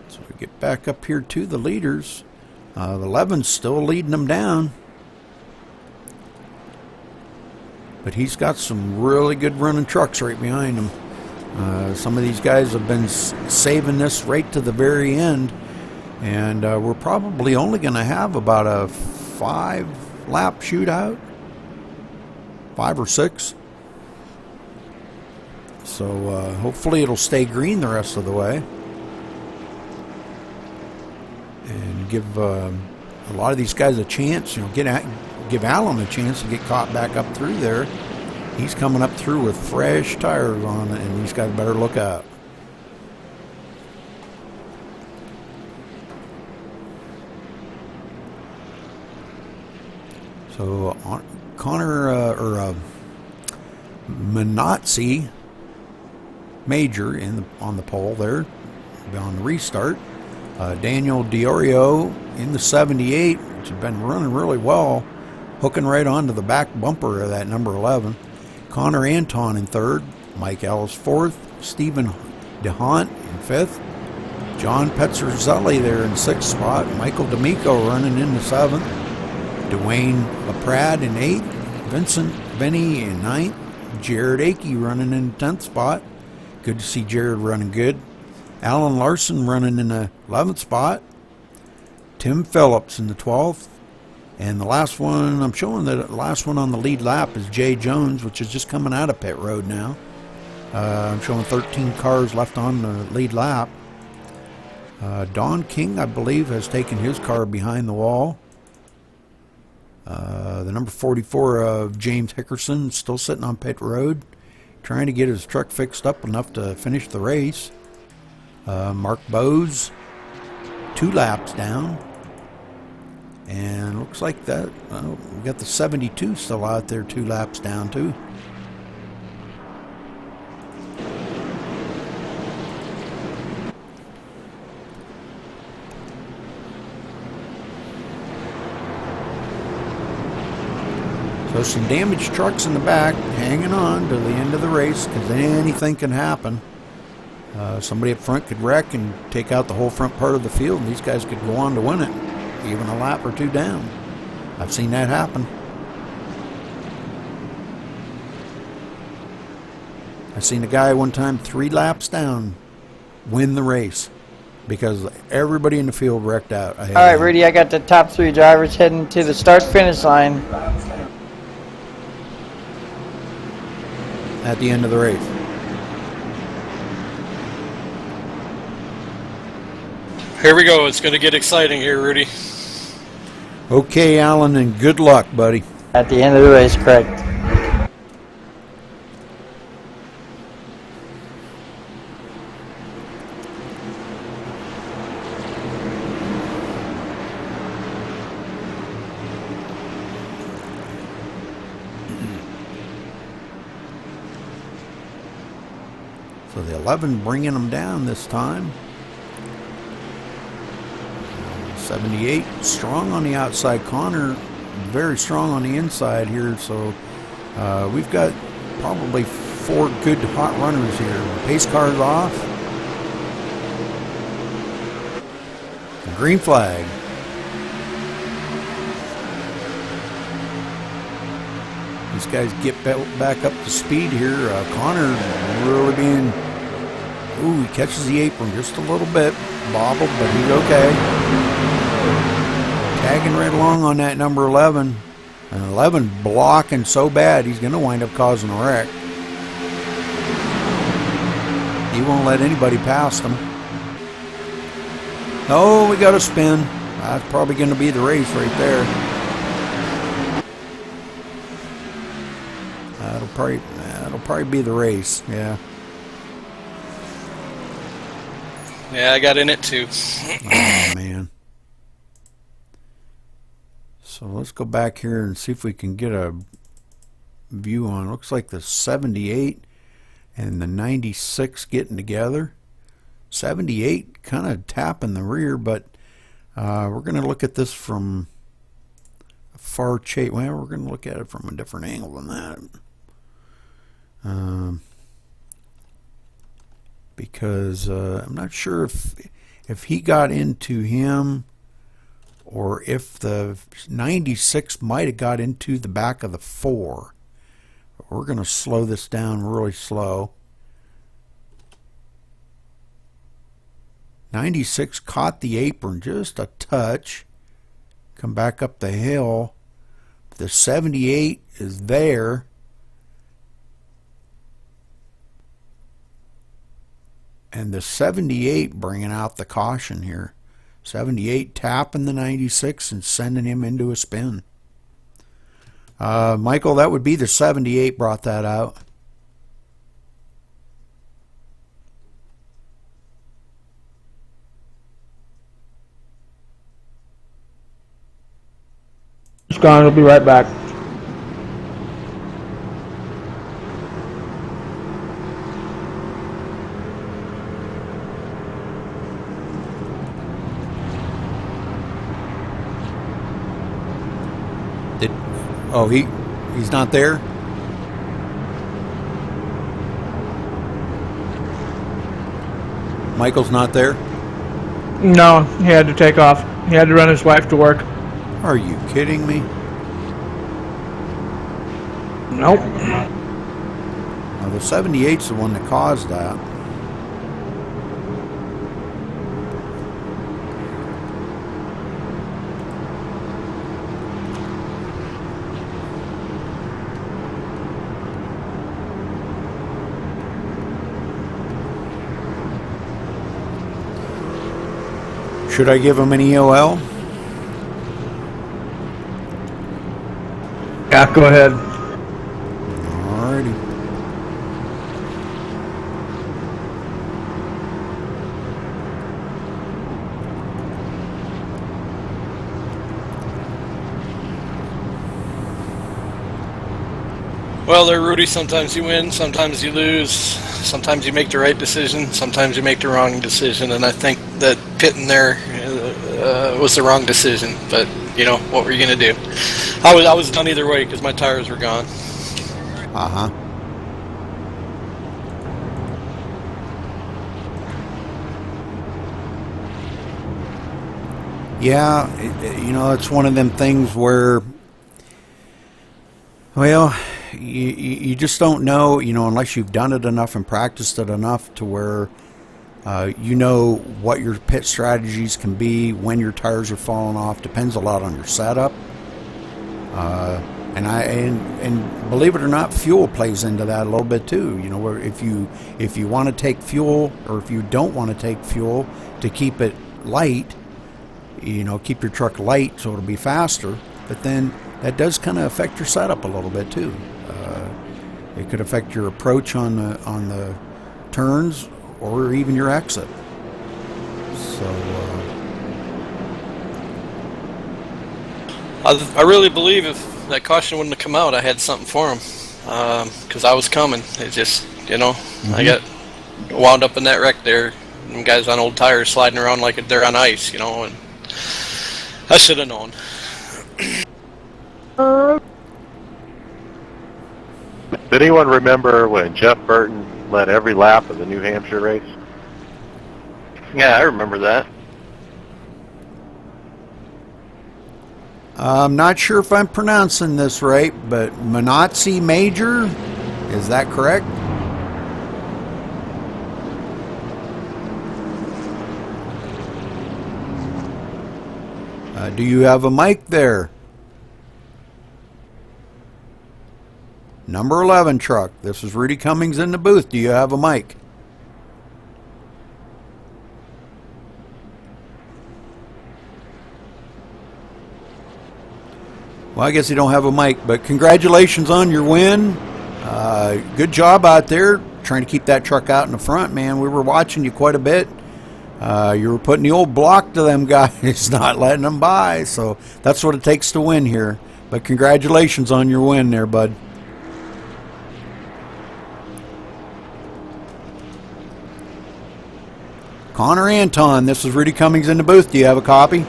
So we get back up here to the leaders. The 11's still leading them down. But he's got some really good running trucks right behind him. Some of these guys have been saving this right to the very end, and we're probably only going to have about a 5-lap shootout, 5 or 6. So hopefully it'll stay green the rest of the way, and give a lot of these guys a chance. You know, give Alan a chance to get caught back up through there. He's coming up through with fresh tires on, and he's got a better look out. So Connor Minozzi Major on the pole there on the restart. Daniel Diorio in the 78, which has been running really well, hooking right onto the back bumper of that number 11. Connor Anton in 3rd, Mike Ellis 4th, Stephen DeHont in 5th, John Petzerzelli there in 6th spot, Michael D'Amico running in the 7th, Dwayne LaPrade in 8th, Vincent Benny in 9th, Jared Akey running in the 10th spot. Good to see Jared running good. Alan Larson running in the 11th spot, Tim Phillips in the 12th, and the last one, I'm showing the last one on the lead lap is Jay Jones, which is just coming out of pit road now. I'm showing 13 cars left on the lead lap. Don King, I believe, has taken his car behind the wall. The number 44 of James Hickerson still sitting on pit road, trying to get his truck fixed up enough to finish the race. Mark Bowes, 2 laps down. And looks like that, we got the 72 still out there 2 laps down too. So some damaged trucks in the back hanging on to the end of the race because anything can happen. Somebody up front could wreck and take out the whole front part of the field, and these guys could go on to win it, even a lap or 2 down. I've seen that happen. I seen a guy one time 3 laps down win the race because everybody in the field wrecked out. All right, Rudy, I got the top 3 drivers heading to the start-finish line. At the end of the race. Here we go. It's going to get exciting here, Rudy. Okay, Alan, and good luck, buddy. At the end of the race, correct. So the 11 bringing them down this time. 78 strong on the outside. Connor very strong on the inside here. So we've got probably 4 good hot runners here. Pace car's off. Green flag. These guys get back up to speed here. Connor really being... Ooh, he catches the apron just a little bit. Bobbled, but he's okay. Tagging right along on that number 11. And 11 blocking so bad, he's going to wind up causing a wreck. He won't let anybody past him. Oh, we got a spin. That's probably going to be the race right there. That'll probably be the race. Yeah. Yeah, I got in it too. Oh man. So let's go back here and see if we can get a view on. Looks like the 78 and the 96 getting together. 78 kind of tapping the rear, but we're going to look at this from a far chase. Well, we're going to look at it from a different angle than that. Because I'm not sure if he got into him or if the 96 might have got into the back of the 4. We're going to slow this down really slow. 96 caught the apron just a touch. Come back up the hill. The 78 is there. And the 78 bringing out the caution here. 78 tapping the 96 and sending him into a spin. Michael, that would be the 78 brought that out. It's gone. It'll be right back. Oh, he's not there? Michael's not there? No, he had to take off. He had to run his wife to work. Are you kidding me? Nope. Now, the 78's the one that caused that. Should I give him an EOL? Yeah, go ahead. Alrighty. Well, there, Rudy, sometimes you win, sometimes you lose, sometimes you make the right decision, sometimes you make the wrong decision, and I think that pitting there was the wrong decision, but, you know, what were you going to do? I was done either way because my tires were gone. Uh-huh. Yeah, you know, it's one of them things where, well, you just don't know, you know, unless you've done it enough and practiced it enough to where you know what your pit strategies can be when your tires are falling off. Depends a lot on your setup. And believe it or not, fuel plays into that a little bit too. You know, where if you want to take fuel, or if you don't want to take fuel to keep it light, you know, keep your truck light so it'll be faster. But then that does kind of affect your setup a little bit too. It could affect your approach on the turns or even your exit. So I really believe if that caution wouldn't have come out, I had something for him, because I was coming. It just, you know, I got wound up in that wreck there. Them guys on old tires sliding around like they're on ice, you know, and I should have known. Did anyone remember when Jeff Burton led every lap of the New Hampshire race? Yeah, I remember that. I'm not sure if I'm pronouncing this right, but Manatsi Major, is that correct? Do you have a mic there? Number 11 truck. This is Rudy Cummings in the booth. Do you have a mic? Well, I guess you don't have a mic, but congratulations on your win. Good job out there trying to keep that truck out in the front, man. We were watching you quite a bit. You were putting the old block to them guys, not letting them by. So that's what it takes to win here. But congratulations on your win there, bud. Connor Anton, this is Rudy Cummings in the booth. Do you have a copy?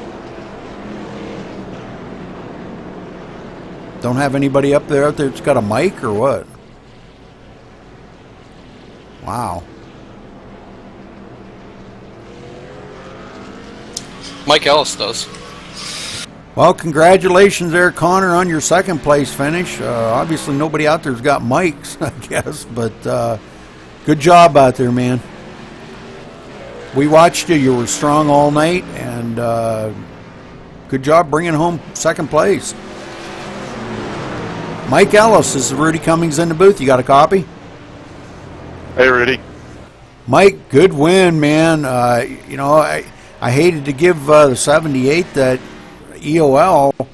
Don't have anybody up there that's got a mic or what? Wow. Mike Ellis does. Well, congratulations there, Connor, on your second place finish. Obviously, nobody out there's got mics, I guess, but good job out there, man. We watched you. You were strong all night, and good job bringing home second place. Mike Ellis, this is Rudy Cummings in the booth. You got a copy? Hey, Rudy. Mike, good win, man. You know, I hated to give the 78 that EOL,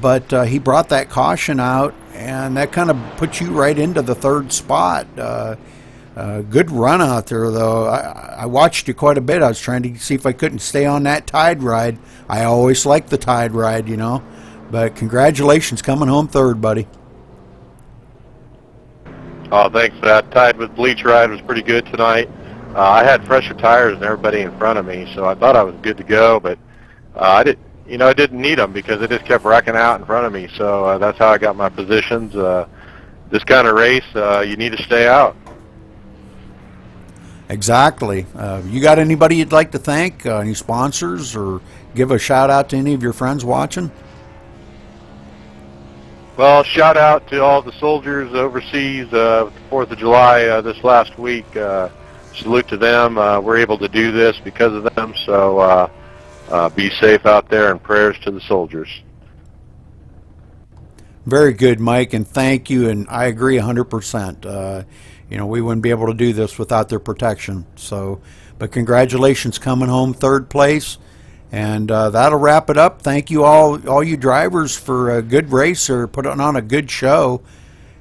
but he brought that caution out, and that kind of put you right into the third spot. Good run out there, though. I watched you quite a bit. I was trying to see if I couldn't stay on that tide ride. I always like the tide ride, you know. But congratulations coming home third, buddy. Oh, thanks. That Tide with Bleach ride was pretty good tonight. I had fresher tires than everybody in front of me, so I thought I was good to go. But I didn't need them because they just kept racking out in front of me. So that's how I got my positions. This kind of race, you need to stay out. Exactly. You got anybody you'd like to thank? Any sponsors, or give a shout out to any of your friends watching? Well, shout out to all the soldiers overseas, 4th of July this last week. Salute to them. We're able to do this because of them, so be safe out there, and prayers to the soldiers. Very good, Mike, and thank you, and I agree 100%. You know, we wouldn't be able to do this without their protection. So, but congratulations coming home third place. And that'll wrap it up. Thank you all you drivers for a good race or putting on a good show.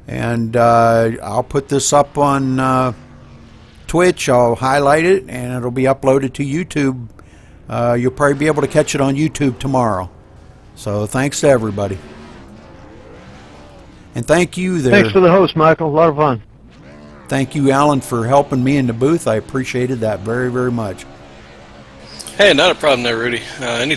And I'll put this up on Twitch. I'll highlight it, and it'll be uploaded to YouTube. You'll probably be able to catch it on YouTube tomorrow. So thanks to everybody. And thank you there. Thanks for the host, Michael. A lot of fun. Thank you, Alan, for helping me in the booth. I appreciated that very, very much. Hey, not a problem there, Rudy. Anytime.